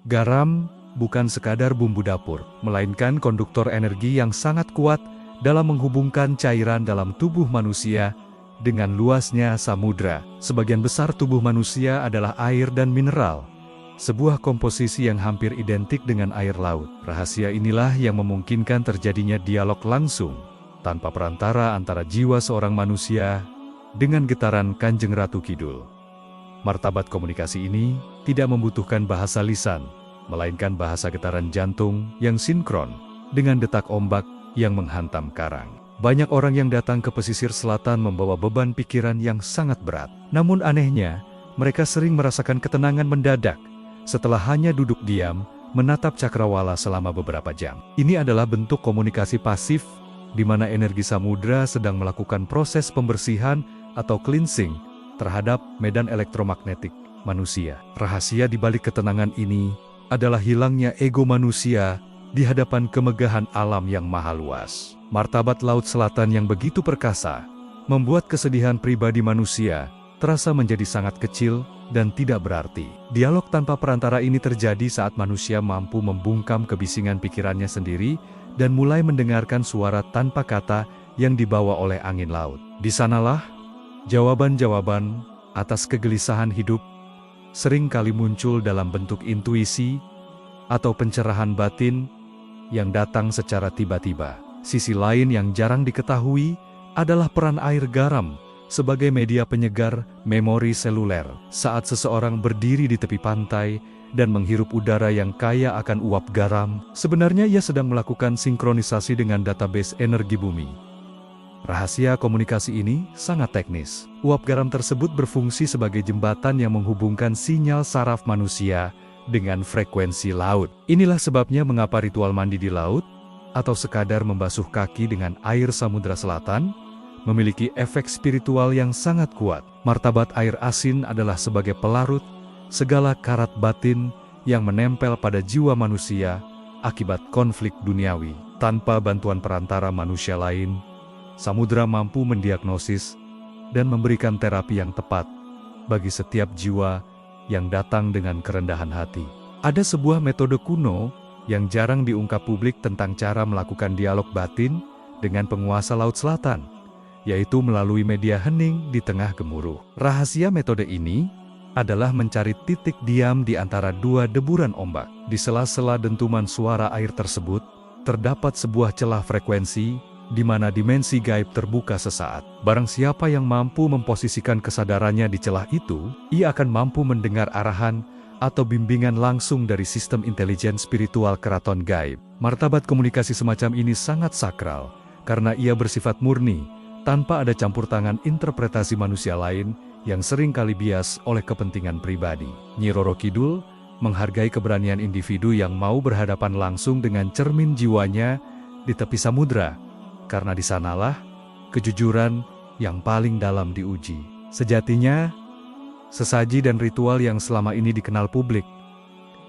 Speaker 1: Garam bukan sekadar bumbu dapur, melainkan konduktor energi yang sangat kuat dalam menghubungkan cairan dalam tubuh manusia dengan luasnya samudra. Sebagian besar tubuh manusia adalah air dan mineral, sebuah komposisi yang hampir identik dengan air laut. Rahasia inilah yang memungkinkan terjadinya dialog langsung, tanpa perantara antara jiwa seorang manusia dengan getaran Kanjeng Ratu Kidul. Martabat komunikasi ini tidak membutuhkan bahasa lisan, melainkan bahasa getaran jantung yang sinkron dengan detak ombak yang menghantam karang. Banyak orang yang datang ke pesisir selatan membawa beban pikiran yang sangat berat. Namun anehnya, mereka sering merasakan ketenangan mendadak setelah hanya duduk diam menatap cakrawala selama beberapa jam. Ini adalah bentuk komunikasi pasif di mana energi samudra sedang melakukan proses pembersihan atau cleansing terhadap medan elektromagnetik manusia. Rahasia di balik ketenangan ini adalah hilangnya ego manusia di hadapan kemegahan alam yang maha luas. Martabat Laut Selatan yang begitu perkasa membuat kesedihan pribadi manusia terasa menjadi sangat kecil dan tidak berarti. Dialog tanpa perantara ini terjadi saat manusia mampu membungkam kebisingan pikirannya sendiri dan mulai mendengarkan suara tanpa kata yang dibawa oleh angin laut. Di sanalah jawaban-jawaban atas kegelisahan hidup sering kali muncul dalam bentuk intuisi atau pencerahan batin yang datang secara tiba-tiba. Sisi lain yang jarang diketahui adalah peran air garam sebagai media penyegar memori seluler. Saat seseorang berdiri di tepi pantai dan menghirup udara yang kaya akan uap garam, sebenarnya ia sedang melakukan sinkronisasi dengan database energi bumi. Rahasia komunikasi ini sangat teknis. Uap garam tersebut berfungsi sebagai jembatan yang menghubungkan sinyal saraf manusia dengan frekuensi laut. Inilah sebabnya mengapa ritual mandi di laut, atau sekadar membasuh kaki dengan air Samudra Selatan, memiliki efek spiritual yang sangat kuat. Martabat air asin adalah sebagai pelarut segala karat batin yang menempel pada jiwa manusia akibat konflik duniawi. Tanpa bantuan perantara manusia lain, samudra mampu mendiagnosis dan memberikan terapi yang tepat bagi setiap jiwa yang datang dengan kerendahan hati. Ada sebuah metode kuno yang jarang diungkap publik tentang cara melakukan dialog batin dengan penguasa Laut Selatan, yaitu melalui media hening di tengah gemuruh. Rahasia metode ini adalah mencari titik diam di antara dua deburan ombak. Di sela-sela dentuman suara air tersebut, terdapat sebuah celah frekuensi di mana dimensi gaib terbuka sesaat. Barang siapa yang mampu memposisikan kesadarannya di celah itu, ia akan mampu mendengar arahan atau bimbingan langsung dari sistem intelijen spiritual keraton gaib. Martabat komunikasi semacam ini sangat sakral, karena ia bersifat murni, tanpa ada campur tangan interpretasi manusia lain yang sering kali bias oleh kepentingan pribadi. Nyi Roro Kidul menghargai keberanian individu yang mau berhadapan langsung dengan cermin jiwanya di tepi samudra, karena di sanalah kejujuran yang paling dalam diuji. Sejatinya, sesaji dan ritual yang selama ini dikenal publik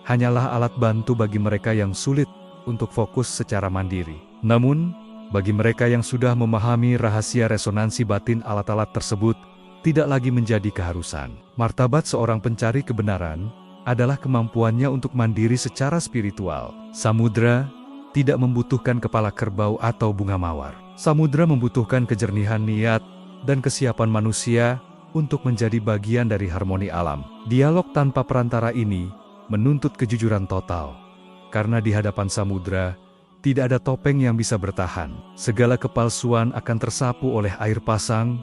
Speaker 1: hanyalah alat bantu bagi mereka yang sulit untuk fokus secara mandiri. Namun, bagi mereka yang sudah memahami rahasia resonansi batin, alat-alat tersebut tidak lagi menjadi keharusan. Martabat seorang pencari kebenaran adalah kemampuannya untuk mandiri secara spiritual. Samudra tidak membutuhkan kepala kerbau atau bunga mawar. Samudra membutuhkan kejernihan niat dan kesiapan manusia untuk menjadi bagian dari harmoni alam. Dialog tanpa perantara ini menuntut kejujuran total, karena di hadapan samudra tidak ada topeng yang bisa bertahan. Segala kepalsuan akan tersapu oleh air pasang,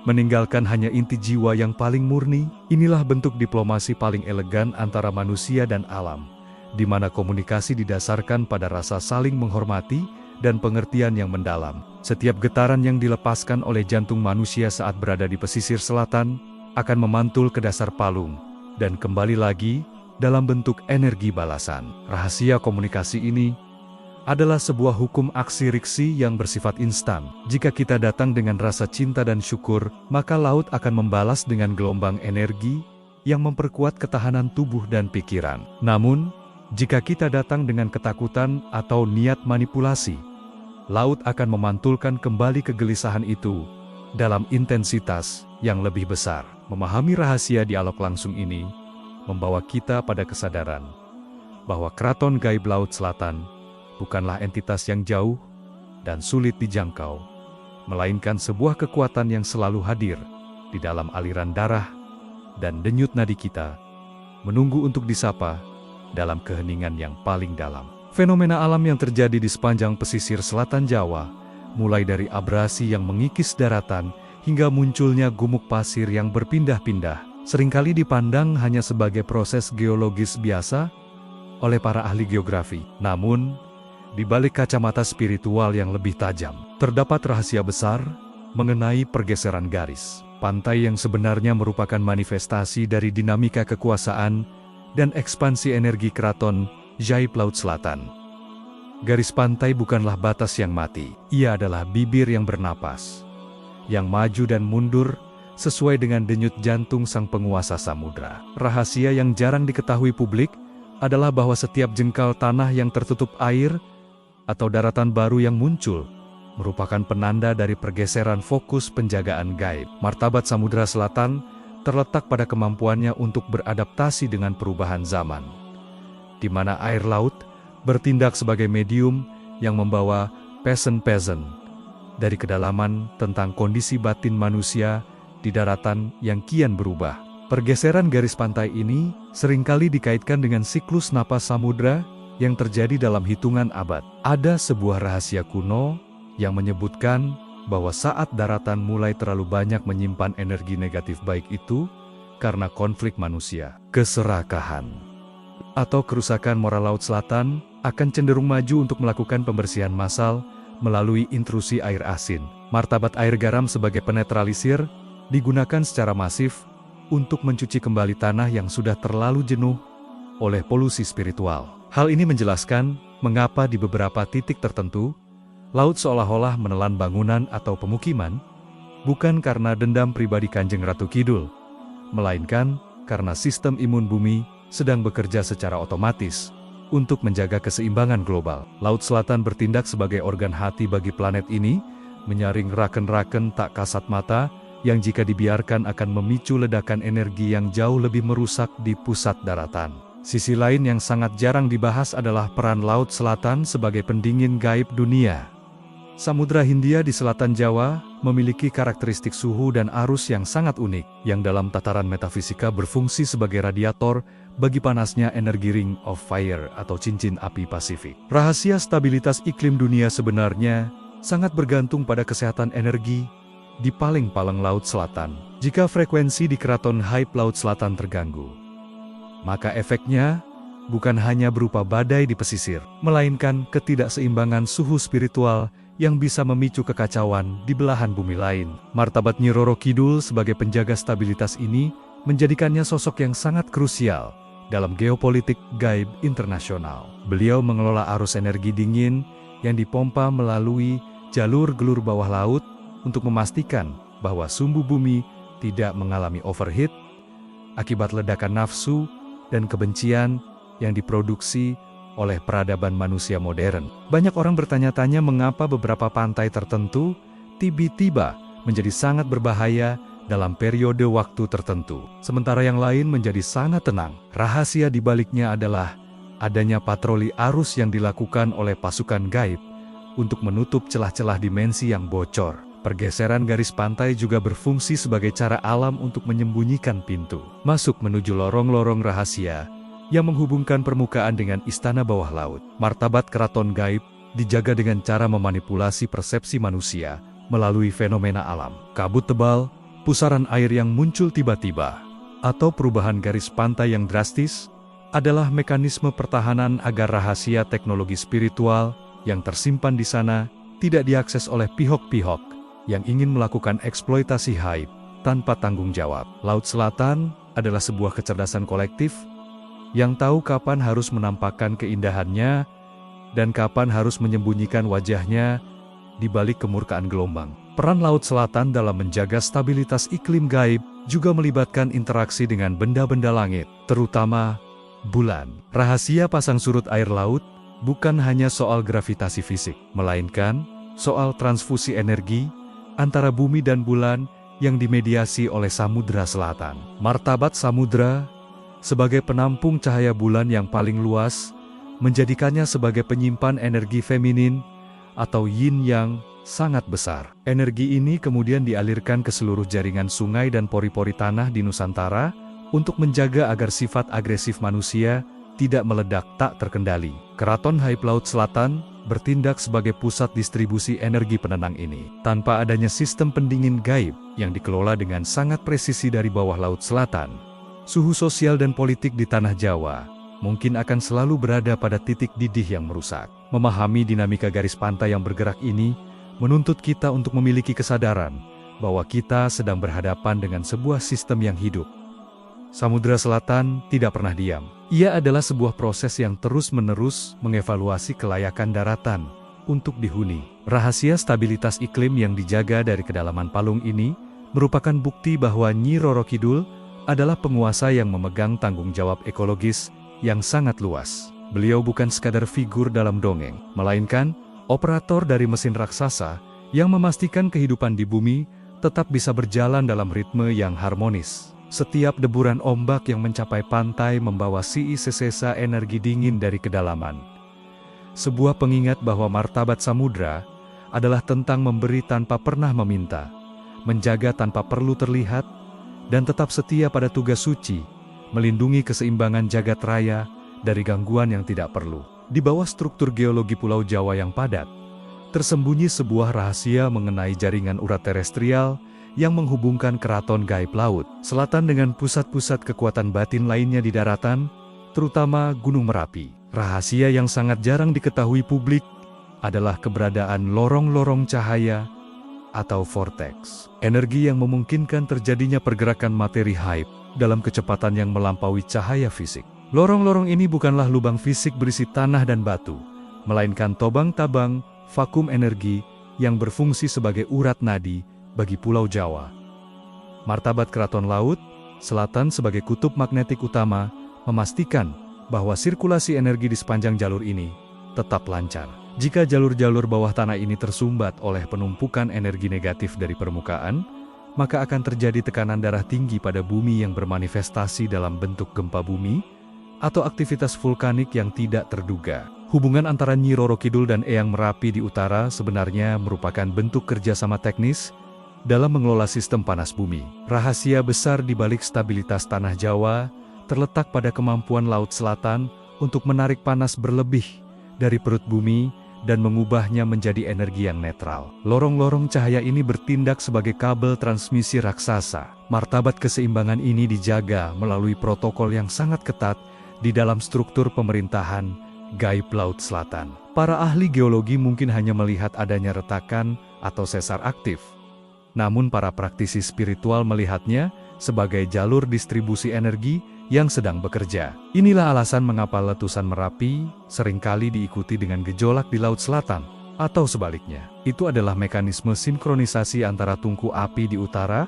Speaker 1: meninggalkan hanya inti jiwa yang paling murni. Inilah bentuk diplomasi paling elegan antara manusia dan alam, di mana komunikasi didasarkan pada rasa saling menghormati dan pengertian yang mendalam. Setiap getaran yang dilepaskan oleh jantung manusia saat berada di pesisir selatan akan memantul ke dasar palung dan kembali lagi dalam bentuk energi balasan. Rahasia komunikasi ini adalah sebuah hukum aksi riksi yang bersifat instan. Jika kita datang dengan rasa cinta dan syukur, maka laut akan membalas dengan gelombang energi yang memperkuat ketahanan tubuh dan pikiran. Namun, jika kita datang dengan ketakutan atau niat manipulasi, laut akan memantulkan kembali kegelisahan itu dalam intensitas yang lebih besar. Memahami rahasia dialog langsung ini membawa kita pada kesadaran bahwa keraton gaib Laut Selatan bukanlah entitas yang jauh dan sulit dijangkau, melainkan sebuah kekuatan yang selalu hadir di dalam aliran darah dan denyut nadi kita, menunggu untuk disapa dalam keheningan yang paling dalam. Fenomena alam yang terjadi di sepanjang pesisir selatan Jawa, mulai dari abrasi yang mengikis daratan hingga munculnya gumuk pasir yang berpindah-pindah, seringkali dipandang hanya sebagai proses geologis biasa oleh para ahli geografi. Namun, di balik kacamata spiritual yang lebih tajam, terdapat rahasia besar mengenai pergeseran garis pantai yang sebenarnya merupakan manifestasi dari dinamika kekuasaan dan ekspansi energi keraton gaib Laut Selatan. Garis pantai bukanlah batas yang mati, ia adalah bibir yang bernapas, yang maju dan mundur sesuai dengan denyut jantung sang penguasa samudra. Rahasia yang jarang diketahui publik adalah bahwa setiap jengkal tanah yang tertutup air atau daratan baru yang muncul merupakan penanda dari pergeseran fokus penjagaan gaib. Martabat Samudra Selatan terletak pada kemampuannya untuk beradaptasi dengan perubahan zaman, di mana air laut bertindak sebagai medium yang membawa pesan-pesan dari kedalaman tentang kondisi batin manusia di daratan yang kian berubah. Pergeseran garis pantai ini seringkali dikaitkan dengan siklus napas samudra yang terjadi dalam hitungan abad. Ada sebuah rahasia kuno yang menyebutkan bahwa saat daratan mulai terlalu banyak menyimpan energi negatif baik itu karena konflik manusia, keserakahan, atau kerusakan moral Laut Selatan akan cenderung maju untuk melakukan pembersihan massal melalui intrusi air asin. Martabat air garam sebagai penetralisir digunakan secara masif untuk mencuci kembali tanah yang sudah terlalu jenuh oleh polusi spiritual. Hal ini menjelaskan mengapa di beberapa titik tertentu, laut seolah-olah menelan bangunan atau pemukiman, bukan karena dendam pribadi Kanjeng Ratu Kidul, melainkan karena sistem imun bumi sedang bekerja secara otomatis untuk menjaga keseimbangan global. Laut Selatan bertindak sebagai organ hati bagi planet ini, menyaring raken-raken tak kasat mata yang jika dibiarkan akan memicu ledakan energi yang jauh lebih merusak di pusat daratan. Sisi lain yang sangat jarang dibahas adalah peran Laut Selatan sebagai pendingin gaib dunia. Samudra Hindia di selatan Jawa memiliki karakteristik suhu dan arus yang sangat unik, yang dalam tataran metafisika berfungsi sebagai radiator bagi panasnya energi Ring of Fire atau cincin api Pasifik. Rahasia stabilitas iklim dunia sebenarnya sangat bergantung pada kesehatan energi di paling-paling Laut Selatan. Jika frekuensi di keraton gaib Laut Selatan terganggu, maka efeknya bukan hanya berupa badai di pesisir, melainkan ketidakseimbangan suhu spiritual yang bisa memicu kekacauan di belahan bumi lain. Martabat Nyi Roro Kidul sebagai penjaga stabilitas ini menjadikannya sosok yang sangat krusial dalam geopolitik gaib internasional. Beliau mengelola arus energi dingin yang dipompa melalui jalur gelur bawah laut untuk memastikan bahwa sumbu bumi tidak mengalami overheat akibat ledakan nafsu dan kebencian yang diproduksi oleh peradaban manusia modern. Banyak orang bertanya-tanya mengapa beberapa pantai tertentu tiba-tiba menjadi sangat berbahaya dalam periode waktu tertentu, sementara yang lain menjadi sangat tenang. Rahasia di baliknya adalah adanya patroli arus yang dilakukan oleh pasukan gaib untuk menutup celah-celah dimensi yang bocor. Pergeseran garis pantai juga berfungsi sebagai cara alam untuk menyembunyikan pintu masuk menuju lorong-lorong rahasia yang menghubungkan permukaan dengan istana bawah laut. Martabat keraton gaib dijaga dengan cara memanipulasi persepsi manusia melalui fenomena alam. Kabut tebal, pusaran air yang muncul tiba-tiba, atau perubahan garis pantai yang drastis adalah mekanisme pertahanan agar rahasia teknologi spiritual yang tersimpan di sana tidak diakses oleh pihak-pihak yang ingin melakukan eksploitasi haib tanpa tanggung jawab. Laut Selatan adalah sebuah kecerdasan kolektif yang tahu kapan harus menampakkan keindahannya dan kapan harus menyembunyikan wajahnya di balik kemurkaan gelombang. Peran Laut Selatan dalam menjaga stabilitas iklim gaib juga melibatkan interaksi dengan benda-benda langit, terutama bulan. Rahasia pasang surut air laut bukan hanya soal gravitasi fisik, melainkan soal transfusi energi antara bumi dan bulan yang dimediasi oleh Samudra Selatan. Martabat samudra sebagai penampung cahaya bulan yang paling luas menjadikannya sebagai penyimpan energi feminin atau yin yang sangat besar. Energi ini kemudian dialirkan ke seluruh jaringan sungai dan pori-pori tanah di Nusantara untuk menjaga agar sifat agresif manusia tidak meledak tak terkendali. Keraton Haib Laut Selatan bertindak sebagai pusat distribusi energi penenang ini. Tanpa adanya sistem pendingin gaib yang dikelola dengan sangat presisi dari bawah Laut Selatan, suhu sosial dan politik di Tanah Jawa mungkin akan selalu berada pada titik didih yang merusak. Memahami dinamika garis pantai yang bergerak ini menuntut kita untuk memiliki kesadaran bahwa kita sedang berhadapan dengan sebuah sistem yang hidup. Samudra Selatan tidak pernah diam. Ia adalah sebuah proses yang terus-menerus mengevaluasi kelayakan daratan untuk dihuni. Rahasia stabilitas iklim yang dijaga dari kedalaman palung ini merupakan bukti bahwa Nyi Roro Kidul adalah penguasa yang memegang tanggung jawab ekologis yang sangat luas. Beliau bukan sekadar figur dalam dongeng, melainkan operator dari mesin raksasa yang memastikan kehidupan di bumi tetap bisa berjalan dalam ritme yang harmonis. Setiap deburan ombak yang mencapai pantai membawa sisa energi dingin dari kedalaman. Sebuah pengingat bahwa martabat samudra adalah tentang memberi tanpa pernah meminta, menjaga tanpa perlu terlihat, dan tetap setia pada tugas suci, melindungi keseimbangan jagat raya dari gangguan yang tidak perlu. Di bawah struktur geologi Pulau Jawa yang padat, tersembunyi sebuah rahasia mengenai jaringan urat terestrial yang menghubungkan keraton gaib Laut Selatan dengan pusat-pusat kekuatan batin lainnya di daratan, terutama Gunung Merapi. Rahasia yang sangat jarang diketahui publik adalah keberadaan lorong-lorong cahaya atau vortex. Energi yang memungkinkan terjadinya pergerakan materi haib dalam kecepatan yang melampaui cahaya fisik. Lorong-lorong ini bukanlah lubang fisik berisi tanah dan batu, melainkan tobang-tabang vakum energi yang berfungsi sebagai urat nadi bagi Pulau Jawa. Martabat Keraton Laut Selatan sebagai kutub magnetik utama memastikan bahwa sirkulasi energi di sepanjang jalur ini tetap lancar. Jika jalur-jalur bawah tanah ini tersumbat oleh penumpukan energi negatif dari permukaan, maka akan terjadi tekanan darah tinggi pada bumi yang bermanifestasi dalam bentuk gempa bumi atau aktivitas vulkanik yang tidak terduga. Hubungan antara Nyi Roro Kidul dan Eyang Merapi di utara sebenarnya merupakan bentuk kerjasama teknis dalam mengelola sistem panas bumi. Rahasia besar di balik stabilitas Tanah Jawa terletak pada kemampuan Laut Selatan untuk menarik panas berlebih dari perut bumi dan mengubahnya menjadi energi yang netral. Lorong-lorong cahaya ini bertindak sebagai kabel transmisi raksasa. Martabat keseimbangan ini dijaga melalui protokol yang sangat ketat di dalam struktur pemerintahan gaib Laut Selatan. Para ahli geologi mungkin hanya melihat adanya retakan atau sesar aktif, namun para praktisi spiritual melihatnya sebagai jalur distribusi energi yang sedang bekerja. Inilah alasan mengapa letusan Merapi seringkali diikuti dengan gejolak di Laut Selatan, atau sebaliknya. Itu adalah mekanisme sinkronisasi antara tungku api di utara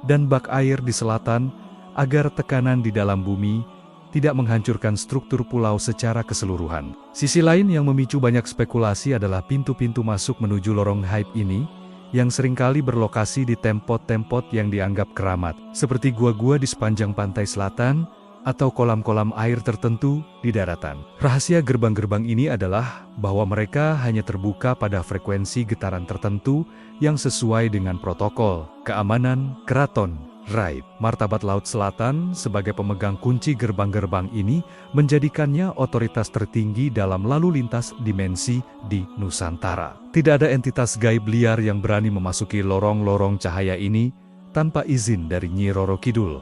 Speaker 1: dan bak air di selatan agar tekanan di dalam bumi tidak menghancurkan struktur pulau secara keseluruhan. Sisi lain yang memicu banyak spekulasi adalah pintu-pintu masuk menuju lorong haib ini, yang seringkali berlokasi di tempot-tempot yang dianggap keramat, seperti gua-gua di sepanjang pantai selatan, atau kolam-kolam air tertentu di daratan. Rahasia gerbang-gerbang ini adalah bahwa mereka hanya terbuka pada frekuensi getaran tertentu yang sesuai dengan protokol keamanan Keraton Raib. Martabat Laut Selatan sebagai pemegang kunci gerbang-gerbang ini menjadikannya otoritas tertinggi dalam lalu lintas dimensi di Nusantara. Tidak ada entitas gaib liar yang berani memasuki lorong-lorong cahaya ini tanpa izin dari Nyi Roro Kidul,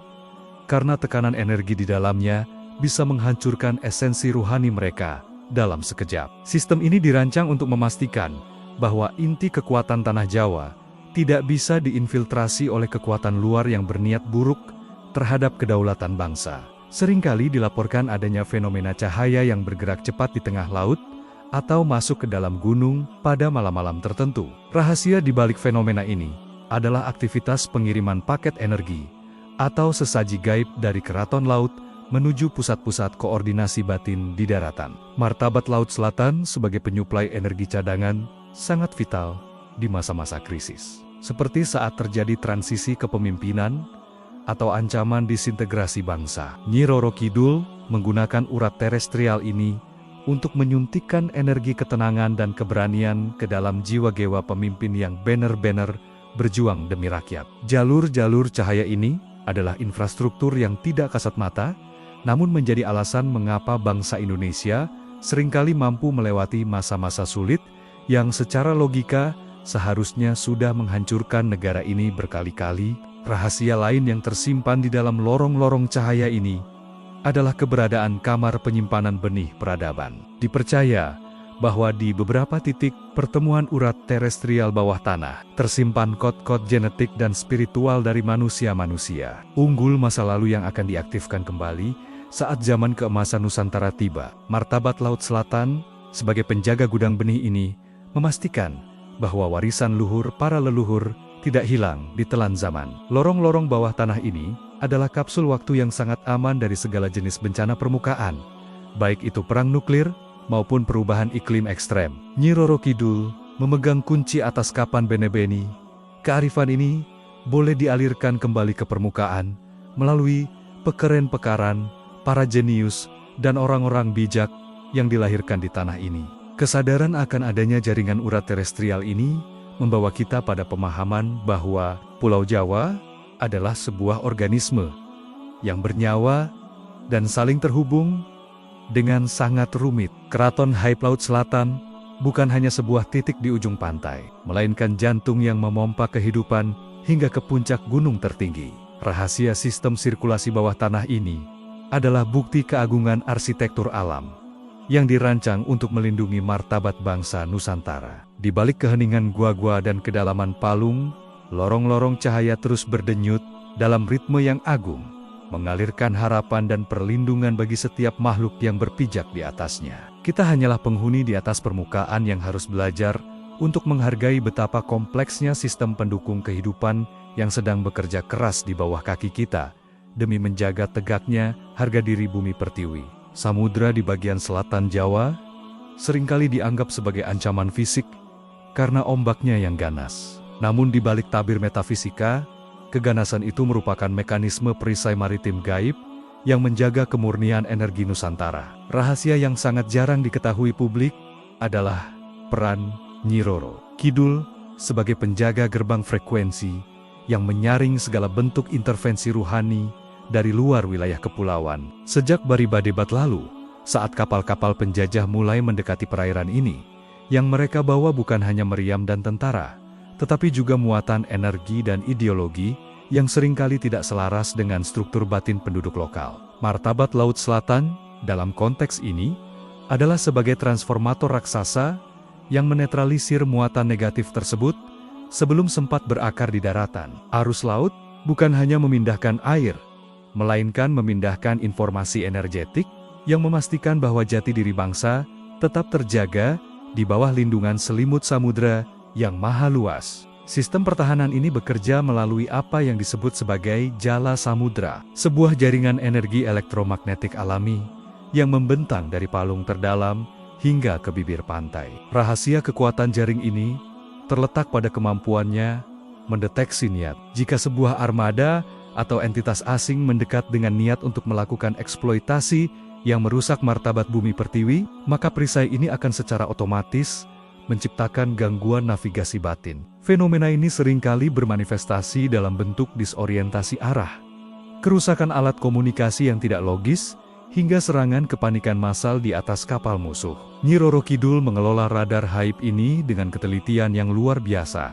Speaker 1: karena tekanan energi di dalamnya bisa menghancurkan esensi ruhani mereka dalam sekejap. Sistem ini dirancang untuk memastikan bahwa inti kekuatan Tanah Jawa tidak bisa diinfiltrasi oleh kekuatan luar yang berniat buruk terhadap kedaulatan bangsa. Seringkali dilaporkan adanya fenomena cahaya yang bergerak cepat di tengah laut atau masuk ke dalam gunung pada malam-malam tertentu. Rahasia di balik fenomena ini adalah aktivitas pengiriman paket energi atau sesaji gaib dari keraton laut menuju pusat-pusat koordinasi batin di daratan. Martabat Laut Selatan sebagai penyuplai energi cadangan sangat vital di masa-masa krisis. Seperti saat terjadi transisi kepemimpinan atau ancaman disintegrasi bangsa. Nyi Roro Kidul menggunakan urat terestrial ini untuk menyuntikkan energi ketenangan dan keberanian ke dalam jiwa-gewa pemimpin yang benar-benar berjuang demi rakyat. Jalur-jalur cahaya ini adalah infrastruktur yang tidak kasat mata, namun menjadi alasan mengapa bangsa Indonesia seringkali mampu melewati masa-masa sulit yang secara logika seharusnya sudah menghancurkan negara ini berkali-kali. Rahasia lain yang tersimpan di dalam lorong-lorong cahaya ini adalah keberadaan kamar penyimpanan benih peradaban. Dipercaya bahwa di beberapa titik pertemuan urat terestrial bawah tanah tersimpan kod-kod genetik dan spiritual dari manusia-manusia unggul masa lalu yang akan diaktifkan kembali saat zaman keemasan Nusantara tiba. Martabat Laut Selatan sebagai penjaga gudang benih ini memastikan bahwa warisan luhur para leluhur tidak hilang ditelan zaman. Lorong-lorong bawah tanah ini adalah kapsul waktu yang sangat aman dari segala jenis bencana permukaan, baik itu perang nuklir maupun perubahan iklim ekstrem. Nyi Roro Kidul memegang kunci atas kapan benebeni. Kearifan ini boleh dialirkan kembali ke permukaan melalui pekeren-pekaran, para jenius, dan orang-orang bijak yang dilahirkan di tanah ini. Kesadaran akan adanya jaringan urat terestrial ini membawa kita pada pemahaman bahwa Pulau Jawa adalah sebuah organisme yang bernyawa dan saling terhubung dengan sangat rumit. Keraton Raib Laut Selatan bukan hanya sebuah titik di ujung pantai, melainkan jantung yang memompa kehidupan hingga ke puncak gunung tertinggi. Rahasia sistem sirkulasi bawah tanah ini adalah bukti keagungan arsitektur alam yang dirancang untuk melindungi martabat bangsa Nusantara. Di balik keheningan gua-gua dan kedalaman palung, lorong-lorong cahaya terus berdenyut dalam ritme yang agung, mengalirkan harapan dan perlindungan bagi setiap makhluk yang berpijak di atasnya. Kita hanyalah penghuni di atas permukaan yang harus belajar untuk menghargai betapa kompleksnya sistem pendukung kehidupan yang sedang bekerja keras di bawah kaki kita demi menjaga tegaknya harga diri bumi pertiwi. Samudra di bagian selatan Jawa seringkali dianggap sebagai ancaman fisik karena ombaknya yang ganas. Namun di balik tabir metafisika, keganasan itu merupakan mekanisme perisai maritim gaib yang menjaga kemurnian energi Nusantara. Rahasia yang sangat jarang diketahui publik adalah peran Nyi Roro Kidul sebagai penjaga gerbang frekuensi yang menyaring segala bentuk intervensi ruhani dari luar wilayah kepulauan. Sejak bariba debat lalu, saat kapal-kapal penjajah mulai mendekati perairan ini, yang mereka bawa bukan hanya meriam dan tentara, tetapi juga muatan energi dan ideologi yang seringkali tidak selaras dengan struktur batin penduduk lokal. Martabat Laut Selatan, dalam konteks ini, adalah sebagai transformator raksasa yang menetralisir muatan negatif tersebut sebelum sempat berakar di daratan. Arus laut bukan hanya memindahkan air, melainkan memindahkan informasi energetik yang memastikan bahwa jati diri bangsa tetap terjaga di bawah lindungan selimut samudra yang maha luas. Sistem pertahanan ini bekerja melalui apa yang disebut sebagai jala samudra, sebuah jaringan energi elektromagnetik alami yang membentang dari palung terdalam hingga ke bibir pantai. Rahasia kekuatan jaring ini terletak pada kemampuannya mendeteksi niat. Jika sebuah armada atau entitas asing mendekat dengan niat untuk melakukan eksploitasi yang merusak martabat bumi pertiwi, maka perisai ini akan secara otomatis menciptakan gangguan navigasi batin. Fenomena ini seringkali bermanifestasi dalam bentuk disorientasi arah, kerusakan alat komunikasi yang tidak logis, hingga serangan kepanikan massal di atas kapal musuh. Nyi Roro Kidul mengelola radar haib ini dengan ketelitian yang luar biasa,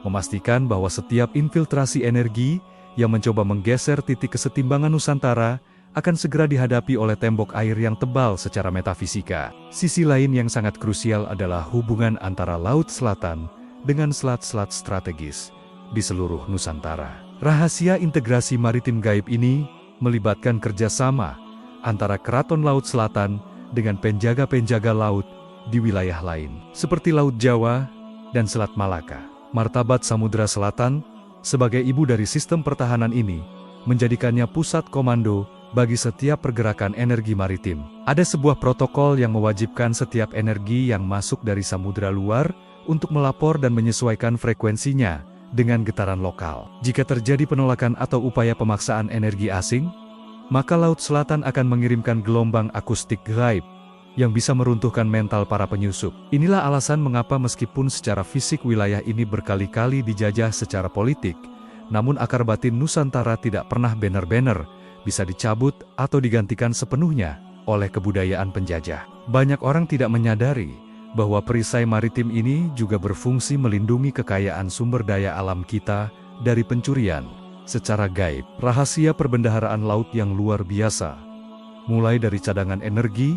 Speaker 1: memastikan bahwa setiap infiltrasi energi yang mencoba menggeser titik kesetimbangan Nusantara akan segera dihadapi oleh tembok air yang tebal secara metafisika. Sisi lain yang sangat krusial adalah hubungan antara Laut Selatan dengan selat-selat strategis di seluruh Nusantara. Rahasia integrasi maritim gaib ini melibatkan kerjasama antara Keraton Laut Selatan dengan penjaga-penjaga laut di wilayah lain, seperti Laut Jawa dan Selat Malaka. Martabat Samudra Selatan sebagai ibu dari sistem pertahanan ini menjadikannya pusat komando bagi setiap pergerakan energi maritim. Ada sebuah protokol yang mewajibkan setiap energi yang masuk dari samudra luar untuk melapor dan menyesuaikan frekuensinya dengan getaran lokal. Jika terjadi penolakan atau upaya pemaksaan energi asing, maka Laut Selatan akan mengirimkan gelombang akustik gaib yang bisa meruntuhkan mental para penyusup. Inilah alasan mengapa meskipun secara fisik wilayah ini berkali-kali dijajah secara politik, namun akar batin Nusantara tidak pernah benar-benar bisa dicabut atau digantikan sepenuhnya oleh kebudayaan penjajah. Banyak orang tidak menyadari bahwa perisai maritim ini juga berfungsi melindungi kekayaan sumber daya alam kita dari pencurian secara gaib. Rahasia perbendaharaan laut yang luar biasa, mulai dari cadangan energi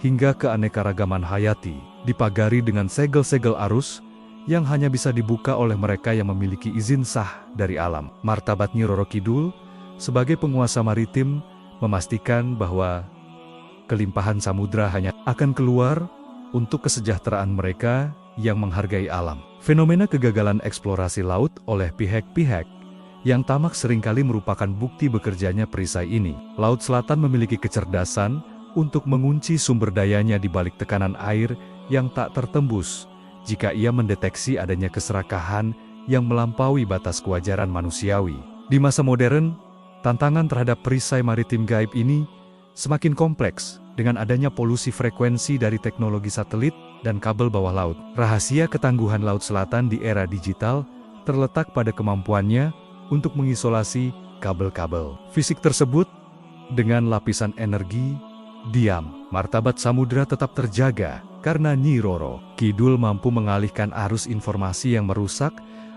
Speaker 1: hingga keanekaragaman hayati, dipagari dengan segel-segel arus yang hanya bisa dibuka oleh mereka yang memiliki izin sah dari alam. Martabat Nyi Roro Kidul sebagai penguasa maritim memastikan bahwa kelimpahan samudra hanya akan keluar untuk kesejahteraan mereka yang menghargai alam. Fenomena kegagalan eksplorasi laut oleh pihak-pihak yang tamak seringkali merupakan bukti bekerjanya perisai ini. Laut Selatan memiliki kecerdasan untuk mengunci sumber dayanya di balik tekanan air yang tak tertembus jika ia mendeteksi adanya keserakahan yang melampaui batas kewajaran manusiawi. Di masa modern, tantangan terhadap perisai maritim gaib ini semakin kompleks dengan adanya polusi frekuensi dari teknologi satelit dan kabel bawah laut. Rahasia ketangguhan Laut Selatan di era digital terletak pada kemampuannya untuk mengisolasi kabel-kabel fisik tersebut dengan lapisan energi diam. Martabat samudra tetap terjaga karena Nyi Roro Kidul mampu mengalihkan arus informasi yang merusak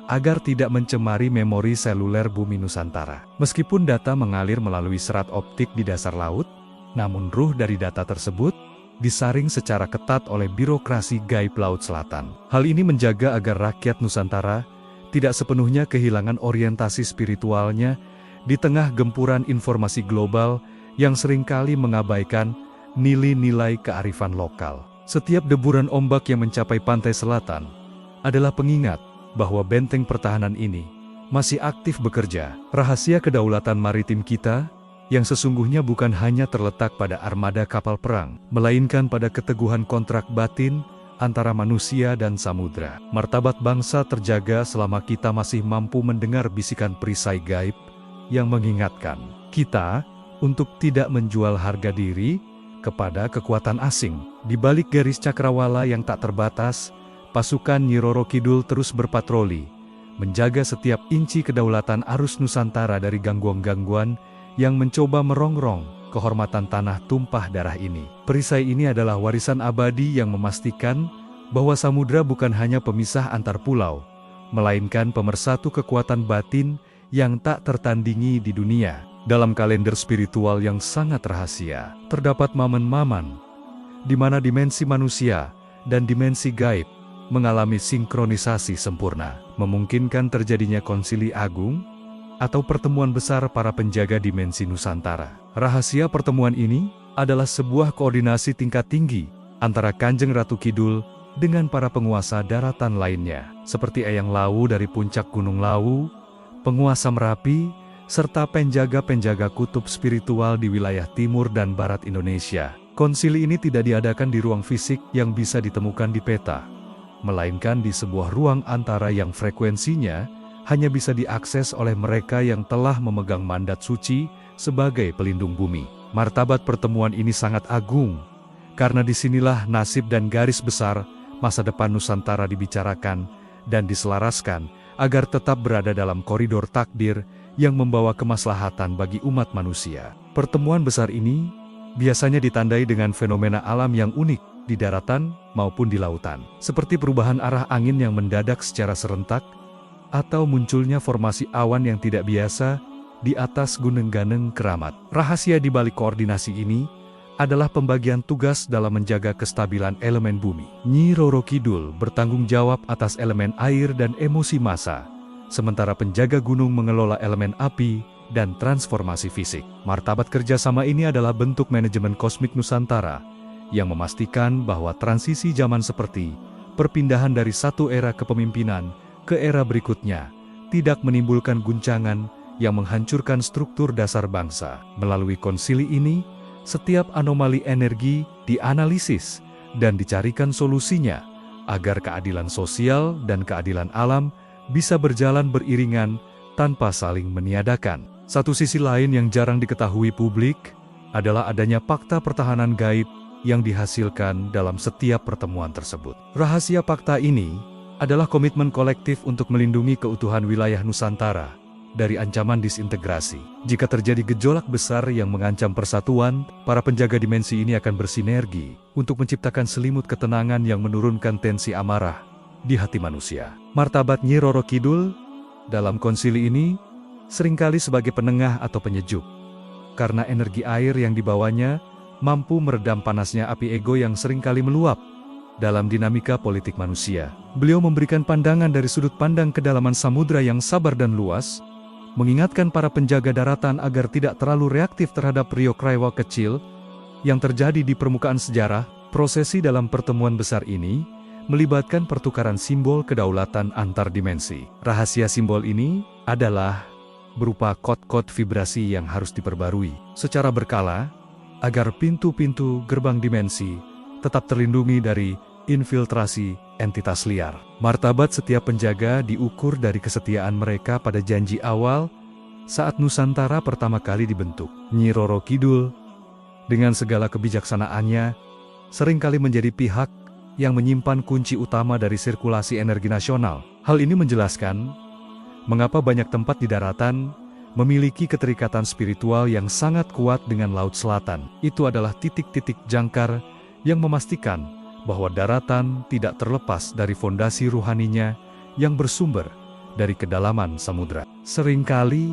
Speaker 1: agar tidak mencemari memori seluler bumi Nusantara. Meskipun data mengalir melalui serat optik di dasar laut, namun ruh dari data tersebut disaring secara ketat oleh birokrasi gaib Laut Selatan. Hal ini menjaga agar rakyat Nusantara tidak sepenuhnya kehilangan orientasi spiritualnya di tengah gempuran informasi global yang seringkali mengabaikan nilai-nilai kearifan lokal. Setiap deburan ombak yang mencapai pantai selatan adalah pengingat bahwa benteng pertahanan ini masih aktif bekerja. Rahasia kedaulatan maritim kita yang sesungguhnya bukan hanya terletak pada armada kapal perang, melainkan pada keteguhan kontrak batin antara manusia dan samudra. Martabat bangsa terjaga selama kita masih mampu mendengar bisikan perisai gaib yang mengingatkan kita untuk tidak menjual harga diri kepada kekuatan asing. Di balik garis cakrawala yang tak terbatas, pasukan Nyi Roro Kidul terus berpatroli, menjaga setiap inci kedaulatan arus Nusantara dari gangguan-gangguan yang mencoba merongrong kehormatan tanah tumpah darah ini. Perisai ini adalah warisan abadi yang memastikan bahwa samudra bukan hanya pemisah antar pulau, melainkan pemersatu kekuatan batin yang tak tertandingi di dunia. Dalam kalender spiritual yang sangat rahasia, terdapat maman-maman, di mana dimensi manusia dan dimensi gaib mengalami sinkronisasi sempurna, memungkinkan terjadinya konsili agung atau pertemuan besar para penjaga dimensi Nusantara. Rahasia pertemuan ini adalah sebuah koordinasi tingkat tinggi antara Kanjeng Ratu Kidul dengan para penguasa daratan lainnya, seperti Eyang Lawu dari puncak Gunung Lawu, penguasa Merapi, serta penjaga-penjaga kutub spiritual di wilayah timur dan barat Indonesia. Konsili ini tidak diadakan di ruang fisik yang bisa ditemukan di peta, melainkan di sebuah ruang antara yang frekuensinya hanya bisa diakses oleh mereka yang telah memegang mandat suci sebagai pelindung bumi. Martabat pertemuan ini sangat agung, karena disinilah nasib dan garis besar masa depan Nusantara dibicarakan dan diselaraskan agar tetap berada dalam koridor takdir yang membawa kemaslahatan bagi umat manusia. Pertemuan besar ini biasanya ditandai dengan fenomena alam yang unik di daratan maupun di lautan, seperti perubahan arah angin yang mendadak secara serentak, atau munculnya formasi awan yang tidak biasa di atas gunung Ganeng Keramat. Rahasia di balik koordinasi ini adalah pembagian tugas dalam menjaga kestabilan elemen bumi. Nyi Roro Kidul bertanggung jawab atas elemen air dan emosi massa, sementara penjaga gunung mengelola elemen api dan transformasi fisik. Martabat kerjasama ini adalah bentuk manajemen kosmik Nusantara yang memastikan bahwa transisi zaman seperti perpindahan dari satu era kepemimpinan ke era berikutnya tidak menimbulkan guncangan yang menghancurkan struktur dasar bangsa. Melalui konsili ini, setiap anomali energi dianalisis dan dicarikan solusinya agar keadilan sosial dan keadilan alam bisa berjalan beriringan tanpa saling meniadakan. Satu sisi lain yang jarang diketahui publik adalah adanya fakta pertahanan gaib yang dihasilkan dalam setiap pertemuan tersebut. Rahasia fakta ini adalah komitmen kolektif untuk melindungi keutuhan wilayah Nusantara dari ancaman disintegrasi. Jika terjadi gejolak besar yang mengancam persatuan, para penjaga dimensi ini akan bersinergi untuk menciptakan selimut ketenangan yang menurunkan tensi amarah di hati manusia. Martabat Nyi Roro Kidul dalam konsili ini seringkali sebagai penengah atau penyejuk, karena energi air yang dibawanya mampu meredam panasnya api ego yang seringkali meluap dalam dinamika politik manusia. Beliau memberikan pandangan dari sudut pandang kedalaman samudra yang sabar dan luas, mengingatkan para penjaga daratan agar tidak terlalu reaktif terhadap riok-riwak kecil yang terjadi di permukaan sejarah. Prosesi dalam pertemuan besar ini melibatkan pertukaran simbol kedaulatan antar dimensi. Rahasia simbol ini adalah berupa kod-kod vibrasi yang harus diperbarui secara berkala agar pintu-pintu gerbang dimensi tetap terlindungi dari infiltrasi entitas liar. Martabat setiap penjaga diukur dari kesetiaan mereka pada janji awal saat Nusantara pertama kali dibentuk. Nyi Roro Kidul, dengan segala kebijaksanaannya, seringkali menjadi pihak yang menyimpan kunci utama dari sirkulasi energi nasional. Hal ini menjelaskan mengapa banyak tempat di daratan memiliki keterikatan spiritual yang sangat kuat dengan Laut Selatan. Itu adalah titik-titik jangkar yang memastikan bahwa daratan tidak terlepas dari fondasi ruhaninya yang bersumber dari kedalaman samudra. Seringkali,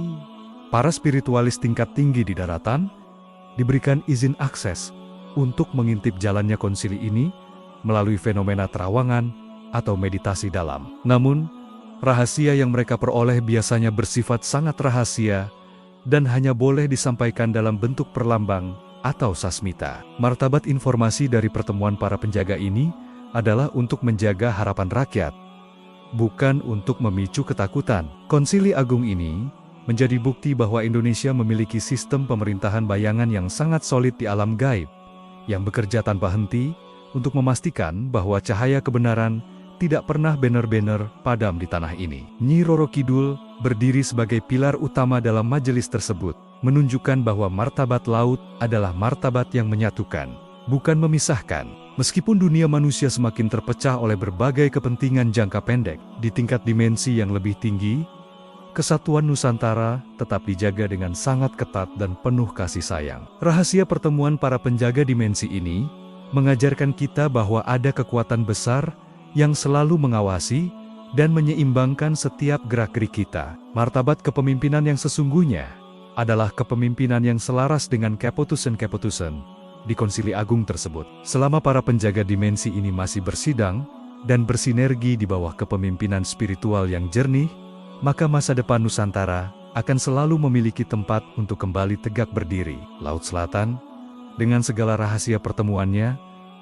Speaker 1: para spiritualis tingkat tinggi di daratan diberikan izin akses untuk mengintip jalannya konsili ini melalui fenomena terawangan atau meditasi dalam. Namun, rahasia yang mereka peroleh biasanya bersifat sangat rahasia dan hanya boleh disampaikan dalam bentuk perlambang atau sasmita. Martabat informasi dari pertemuan para penjaga ini adalah untuk menjaga harapan rakyat, bukan untuk memicu ketakutan. Konsili Agung ini menjadi bukti bahwa Indonesia memiliki sistem pemerintahan bayangan yang sangat solid di alam gaib, yang bekerja tanpa henti untuk memastikan bahwa cahaya kebenaran tidak pernah benar-benar padam di tanah ini. Nyi Roro Kidul berdiri sebagai pilar utama dalam majelis tersebut, menunjukkan bahwa martabat laut adalah martabat yang menyatukan, bukan memisahkan. Meskipun dunia manusia semakin terpecah oleh berbagai kepentingan jangka pendek, di tingkat dimensi yang lebih tinggi, kesatuan Nusantara tetap dijaga dengan sangat ketat dan penuh kasih sayang. Rahasia pertemuan para penjaga dimensi ini mengajarkan kita bahwa ada kekuatan besar yang selalu mengawasi dan menyeimbangkan setiap gerak-gerik kita. Martabat kepemimpinan yang sesungguhnya adalah kepemimpinan yang selaras dengan keputusan-keputusan di Konsili Agung tersebut. Selama para penjaga dimensi ini masih bersidang dan bersinergi di bawah kepemimpinan spiritual yang jernih, maka masa depan Nusantara akan selalu memiliki tempat untuk kembali tegak berdiri. Laut Selatan, dengan segala rahasia pertemuannya,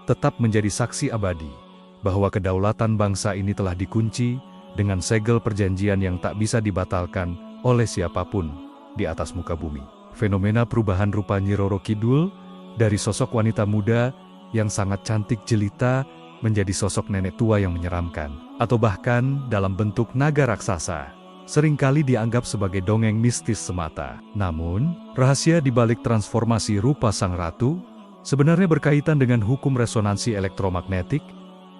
Speaker 1: tetap menjadi saksi abadi bahwa kedaulatan bangsa ini telah dikunci dengan segel perjanjian yang tak bisa dibatalkan oleh siapapun di atas muka bumi. Fenomena perubahan rupa Nyi Roro Kidul dari sosok wanita muda yang sangat cantik jelita menjadi sosok nenek tua yang menyeramkan, atau bahkan dalam bentuk naga raksasa, seringkali dianggap sebagai dongeng mistis semata. Namun, rahasia di balik transformasi rupa sang ratu sebenarnya berkaitan dengan hukum resonansi elektromagnetik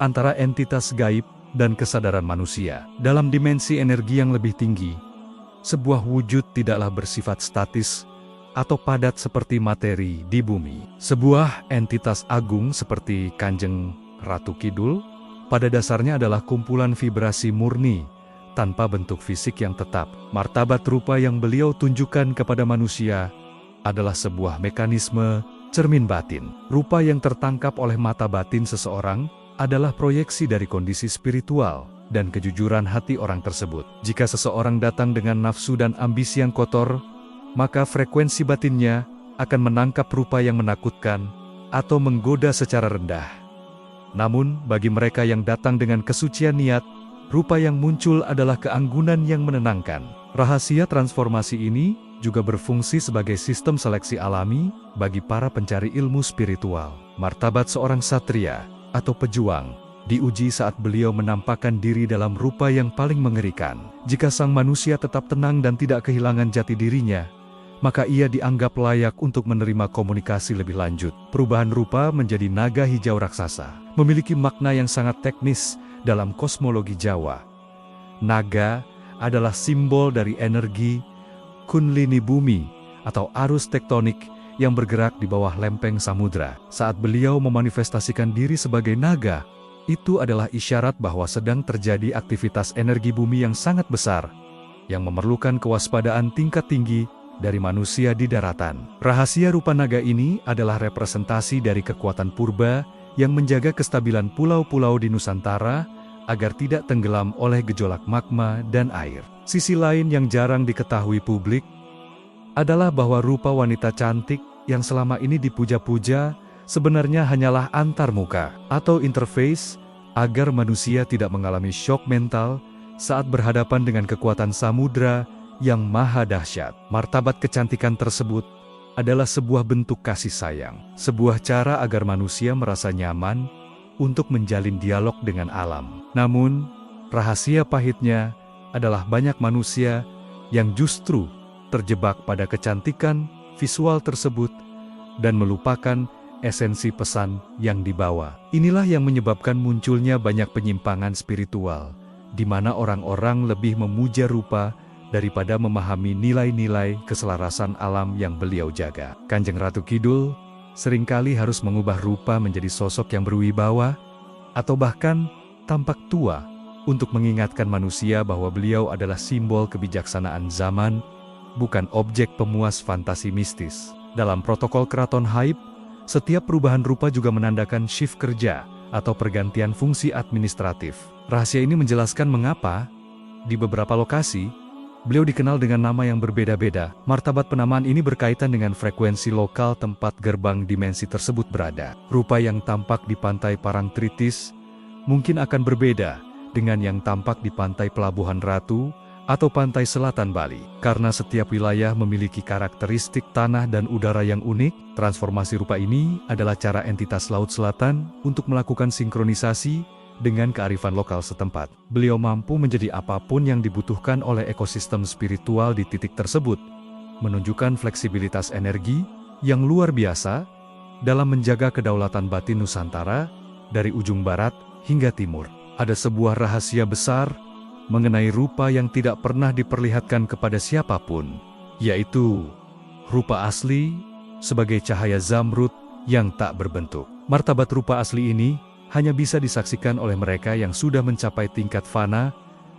Speaker 1: antara entitas gaib dan kesadaran manusia. Dalam dimensi energi yang lebih tinggi, sebuah wujud tidaklah bersifat statis atau padat seperti materi di bumi. Sebuah entitas agung seperti Kanjeng Ratu Kidul pada dasarnya adalah kumpulan vibrasi murni tanpa bentuk fisik yang tetap. Martabat rupa yang beliau tunjukkan kepada manusia adalah sebuah mekanisme cermin batin. Rupa yang tertangkap oleh mata batin seseorang adalah proyeksi dari kondisi spiritual dan kejujuran hati orang tersebut. Jika seseorang datang dengan nafsu dan ambisi yang kotor, maka frekuensi batinnya akan menangkap rupa yang menakutkan atau menggoda secara rendah. Namun, bagi mereka yang datang dengan kesucian niat, rupa yang muncul adalah keanggunan yang menenangkan. Rahasia transformasi ini juga berfungsi sebagai sistem seleksi alami bagi para pencari ilmu spiritual. Martabat seorang satria atau pejuang diuji saat beliau menampakkan diri dalam rupa yang paling mengerikan. Jika sang manusia tetap tenang dan tidak kehilangan jati dirinya, maka ia dianggap layak untuk menerima komunikasi lebih lanjut. Perubahan rupa menjadi naga hijau raksasa memiliki makna yang sangat teknis dalam kosmologi Jawa. Naga adalah simbol dari energi kunlini bumi atau arus tektonik yang bergerak di bawah lempeng samudra. Saat beliau memanifestasikan diri sebagai naga, itu adalah isyarat bahwa sedang terjadi aktivitas energi bumi yang sangat besar, yang memerlukan kewaspadaan tingkat tinggi dari manusia di daratan. Rahasia rupa naga ini adalah representasi dari kekuatan purba yang menjaga kestabilan pulau-pulau di Nusantara agar tidak tenggelam oleh gejolak magma dan air. Sisi lain yang jarang diketahui publik adalah bahwa rupa wanita cantik yang selama ini dipuja-puja sebenarnya hanyalah antarmuka atau interface agar manusia tidak mengalami shock mental saat berhadapan dengan kekuatan samudra yang maha dahsyat. Martabat kecantikan tersebut adalah sebuah bentuk kasih sayang, sebuah cara agar manusia merasa nyaman untuk menjalin dialog dengan alam. Namun, rahasia pahitnya adalah banyak manusia yang justru terjebak pada kecantikan visual tersebut dan melupakan esensi pesan yang dibawa. Inilah yang menyebabkan munculnya banyak penyimpangan spiritual, di mana orang-orang lebih memuja rupa daripada memahami nilai-nilai keselarasan alam yang beliau jaga. Kanjeng Ratu Kidul seringkali harus mengubah rupa menjadi sosok yang berwibawa, atau bahkan tampak tua, untuk mengingatkan manusia bahwa beliau adalah simbol kebijaksanaan zaman, bukan objek pemuas fantasi mistis. Dalam protokol keraton Haib, setiap perubahan rupa juga menandakan shift kerja atau pergantian fungsi administratif. Rahasia ini menjelaskan mengapa, di beberapa lokasi, beliau dikenal dengan nama yang berbeda-beda. Martabat penamaan ini berkaitan dengan frekuensi lokal tempat gerbang dimensi tersebut berada. Rupa yang tampak di pantai Parangtritis mungkin akan berbeda dengan yang tampak di pantai Pelabuhan Ratu atau pantai selatan Bali. Karena setiap wilayah memiliki karakteristik tanah dan udara yang unik, transformasi rupa ini adalah cara entitas Laut Selatan untuk melakukan sinkronisasi dengan kearifan lokal setempat. Beliau mampu menjadi apapun yang dibutuhkan oleh ekosistem spiritual di titik tersebut, menunjukkan fleksibilitas energi yang luar biasa dalam menjaga kedaulatan batin Nusantara dari ujung barat hingga timur. Ada sebuah rahasia besar mengenai rupa yang tidak pernah diperlihatkan kepada siapapun, yaitu rupa asli sebagai cahaya zamrud yang tak berbentuk. Martabat rupa asli ini hanya bisa disaksikan oleh mereka yang sudah mencapai tingkat fana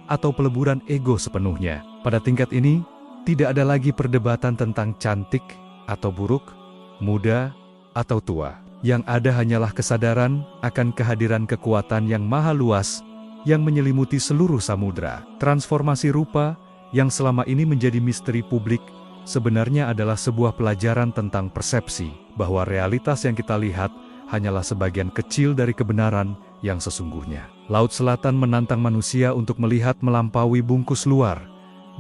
Speaker 1: atau peleburan ego sepenuhnya. Pada tingkat ini, tidak ada lagi perdebatan tentang cantik atau buruk, muda atau tua. Yang ada hanyalah kesadaran akan kehadiran kekuatan yang maha luas yang menyelimuti seluruh samudra. Transformasi rupa yang selama ini menjadi misteri publik sebenarnya adalah sebuah pelajaran tentang persepsi, bahwa realitas yang kita lihat hanyalah sebagian kecil dari kebenaran yang sesungguhnya. Laut Selatan menantang manusia untuk melihat melampaui bungkus luar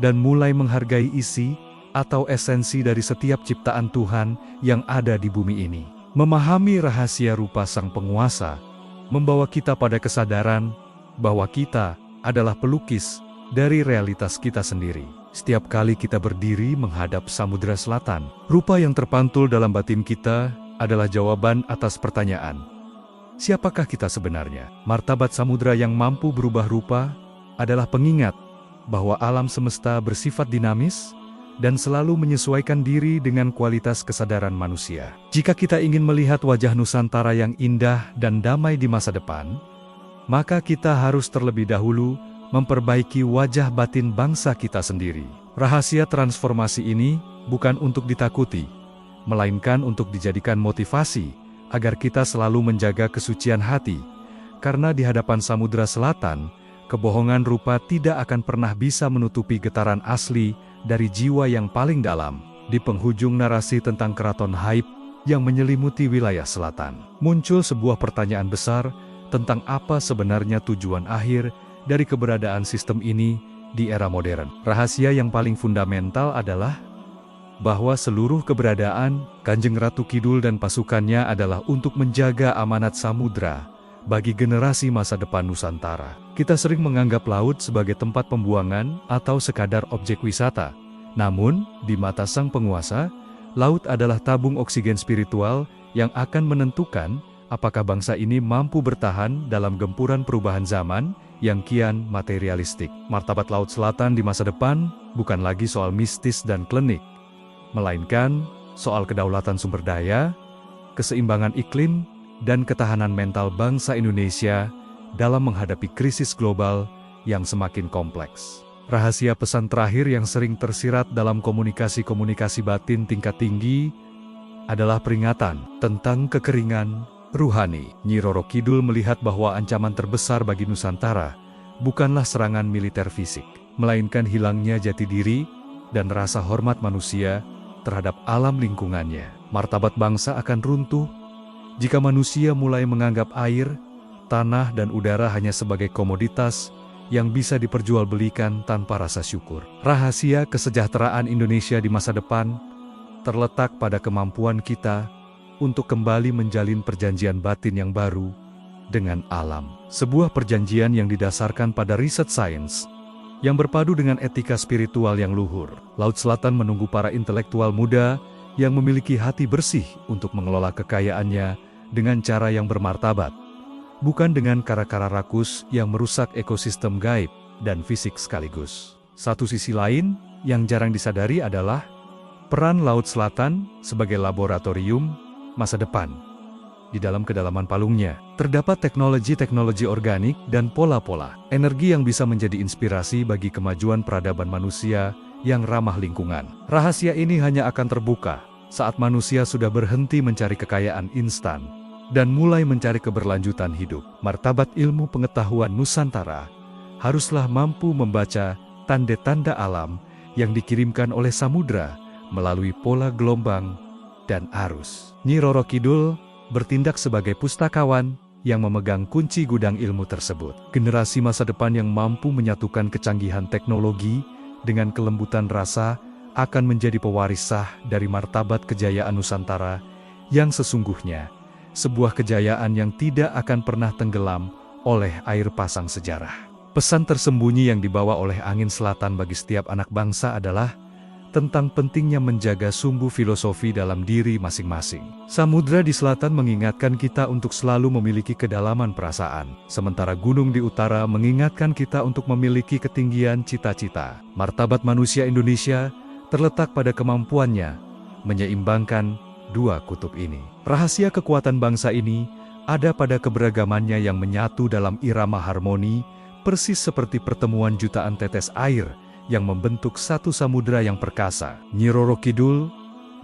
Speaker 1: dan mulai menghargai isi atau esensi dari setiap ciptaan Tuhan yang ada di bumi ini. Memahami rahasia rupa Sang Penguasa membawa kita pada kesadaran bahwa kita adalah pelukis dari realitas kita sendiri. Setiap kali kita berdiri menghadap Samudra Selatan, rupa yang terpantul dalam batin kita adalah jawaban atas pertanyaan, Siapakah kita sebenarnya? Martabat samudra yang mampu berubah rupa adalah pengingat bahwa alam semesta bersifat dinamis dan selalu menyesuaikan diri dengan kualitas kesadaran manusia. Jika kita ingin melihat wajah Nusantara yang indah dan damai di masa depan, maka kita harus terlebih dahulu memperbaiki wajah batin bangsa kita sendiri. Rahasia transformasi ini bukan untuk ditakuti, melainkan untuk dijadikan motivasi agar kita selalu menjaga kesucian hati, karena di hadapan Samudra Selatan, kebohongan rupa tidak akan pernah bisa menutupi getaran asli dari jiwa yang paling dalam. Di penghujung narasi tentang keraton Haib yang menyelimuti wilayah selatan, muncul sebuah pertanyaan besar tentang apa sebenarnya tujuan akhir dari keberadaan sistem ini di era modern. Rahasia yang paling fundamental adalah bahwa seluruh keberadaan Kanjeng Ratu Kidul dan pasukannya adalah untuk menjaga amanat samudra bagi generasi masa depan Nusantara. Kita sering menganggap laut sebagai tempat pembuangan atau sekadar objek wisata. Namun, di mata sang penguasa, laut adalah tabung oksigen spiritual yang akan menentukan apakah bangsa ini mampu bertahan dalam gempuran perubahan zaman yang kian materialistik. Martabat Laut Selatan di masa depan bukan lagi soal mistis dan klinik, melainkan soal kedaulatan sumber daya, keseimbangan iklim, dan ketahanan mental bangsa Indonesia dalam menghadapi krisis global yang semakin kompleks. Rahasia pesan terakhir yang sering tersirat dalam komunikasi-komunikasi batin tingkat tinggi adalah peringatan tentang kekeringan ruhani. Nyi Roro Kidul melihat bahwa ancaman terbesar bagi Nusantara bukanlah serangan militer fisik, melainkan hilangnya jati diri dan rasa hormat manusia terhadap alam lingkungannya. Martabat bangsa akan runtuh jika manusia mulai menganggap air, tanah, dan udara hanya sebagai komoditas yang bisa diperjualbelikan tanpa rasa syukur. Rahasia kesejahteraan Indonesia di masa depan terletak pada kemampuan kita untuk kembali menjalin perjanjian batin yang baru dengan alam. Sebuah perjanjian yang didasarkan pada riset sains, yang berpadu dengan etika spiritual yang luhur. Laut Selatan menunggu para intelektual muda yang memiliki hati bersih untuk mengelola kekayaannya dengan cara yang bermartabat, bukan dengan cara-cara rakus yang merusak ekosistem gaib dan fisik sekaligus. Satu sisi lain yang jarang disadari adalah peran Laut Selatan sebagai laboratorium masa depan. Di dalam kedalaman palungnya, terdapat teknologi-teknologi organik dan pola-pola energi yang bisa menjadi inspirasi bagi kemajuan peradaban manusia yang ramah lingkungan. Rahasia ini hanya akan terbuka saat manusia sudah berhenti mencari kekayaan instan dan mulai mencari keberlanjutan hidup. Martabat ilmu pengetahuan Nusantara haruslah mampu membaca tanda-tanda alam yang dikirimkan oleh samudra melalui pola gelombang dan arus. Nyi Roro Kidul bertindak sebagai pustakawan yang memegang kunci gudang ilmu tersebut. Generasi masa depan yang mampu menyatukan kecanggihan teknologi dengan kelembutan rasa akan menjadi pewaris sah dari martabat kejayaan Nusantara yang sesungguhnya, sebuah kejayaan yang tidak akan pernah tenggelam oleh air pasang sejarah. Pesan tersembunyi yang dibawa oleh angin selatan bagi setiap anak bangsa adalah tentang pentingnya menjaga sumbu filosofi dalam diri masing-masing. Samudra di selatan mengingatkan kita untuk selalu memiliki kedalaman perasaan, sementara gunung di utara mengingatkan kita untuk memiliki ketinggian cita-cita. Martabat manusia Indonesia terletak pada kemampuannya menyeimbangkan dua kutub ini. Rahasia kekuatan bangsa ini ada pada keberagamannya yang menyatu dalam irama harmoni, persis seperti pertemuan jutaan tetes air yang membentuk satu samudra yang perkasa. Nyi Roro Kidul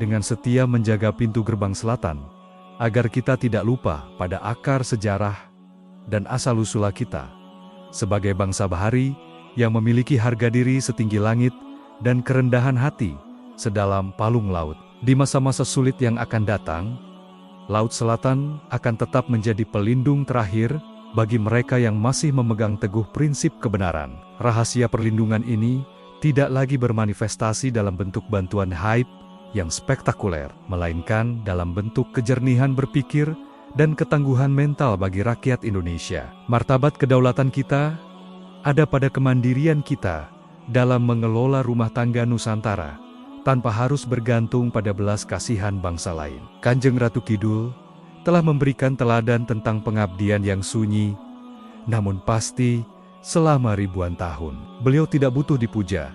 Speaker 1: dengan setia menjaga pintu gerbang selatan, agar kita tidak lupa pada akar sejarah dan asal-usul kita sebagai bangsa bahari yang memiliki harga diri setinggi langit dan kerendahan hati sedalam palung laut. Di masa-masa sulit yang akan datang, Laut Selatan akan tetap menjadi pelindung terakhir bagi mereka yang masih memegang teguh prinsip kebenaran. Rahasia perlindungan ini tidak lagi bermanifestasi dalam bentuk bantuan haib yang spektakuler, melainkan dalam bentuk kejernihan berpikir dan ketangguhan mental bagi rakyat Indonesia. Martabat kedaulatan kita ada pada kemandirian kita dalam mengelola rumah tangga Nusantara, tanpa harus bergantung pada belas kasihan bangsa lain. Kanjeng Ratu Kidul telah memberikan teladan tentang pengabdian yang sunyi, namun pasti selama ribuan tahun. Beliau tidak butuh dipuja.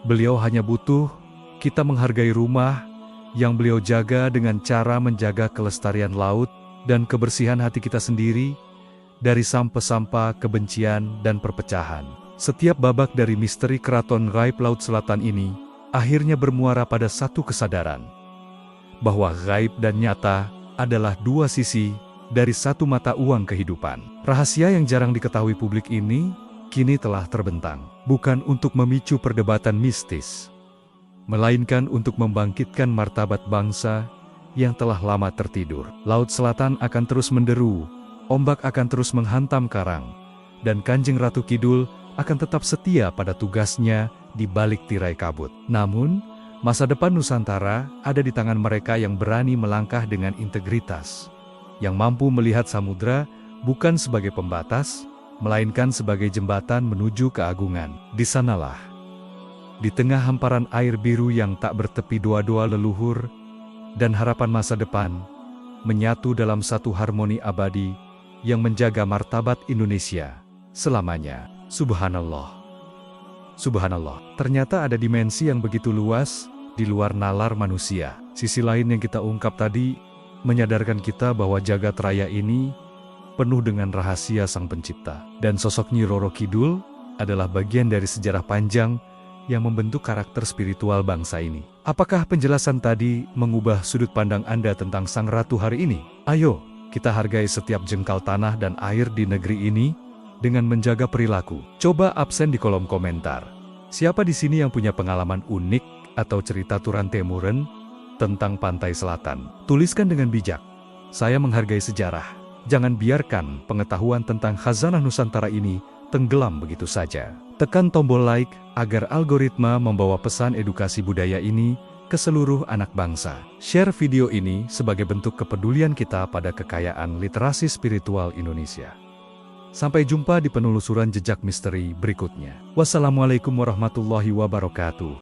Speaker 1: Beliau hanya butuh kita menghargai rumah yang beliau jaga dengan cara menjaga kelestarian laut dan kebersihan hati kita sendiri dari sampah-sampah kebencian dan perpecahan. Setiap babak dari misteri Keraton Gaib Laut Selatan ini akhirnya bermuara pada satu kesadaran, bahwa gaib dan nyata adalah dua sisi dari satu mata uang kehidupan. Rahasia yang jarang diketahui publik ini kini telah terbentang, bukan untuk memicu perdebatan mistis, melainkan untuk membangkitkan martabat bangsa yang telah lama tertidur. Laut Selatan akan terus menderu, ombak akan terus menghantam karang, dan Kanjeng Ratu Kidul akan tetap setia pada tugasnya di balik tirai kabut. Namun, masa depan Nusantara ada di tangan mereka yang berani melangkah dengan integritas, yang mampu melihat samudra bukan sebagai pembatas, melainkan sebagai jembatan menuju keagungan. Di sanalah, di tengah hamparan air biru yang tak bertepi doa-doa leluhur dan harapan masa depan, menyatu dalam satu harmoni abadi yang menjaga martabat Indonesia selamanya. Subhanallah. Subhanallah, ternyata ada dimensi yang begitu luas di luar nalar manusia. Sisi lain yang kita ungkap tadi menyadarkan kita bahwa jagat raya ini penuh dengan rahasia Sang Pencipta. Dan sosok Nyi Roro Kidul adalah bagian dari sejarah panjang yang membentuk karakter spiritual bangsa ini. Apakah penjelasan tadi mengubah sudut pandang Anda tentang Sang Ratu hari ini? Ayo, kita hargai setiap jengkal tanah dan air di negeri ini dengan menjaga perilaku. Coba absen di kolom komentar. Siapa di sini yang punya pengalaman unik atau cerita Turan Temuren tentang pantai selatan? Tuliskan dengan bijak. Saya menghargai sejarah. Jangan biarkan pengetahuan tentang khazanah Nusantara ini tenggelam begitu saja. Tekan tombol like agar algoritma membawa pesan edukasi budaya ini ke seluruh anak bangsa. Share video ini sebagai bentuk kepedulian kita pada kekayaan literasi spiritual Indonesia. Sampai jumpa di penelusuran jejak misteri berikutnya. Wassalamualaikum warahmatullahi wabarakatuh.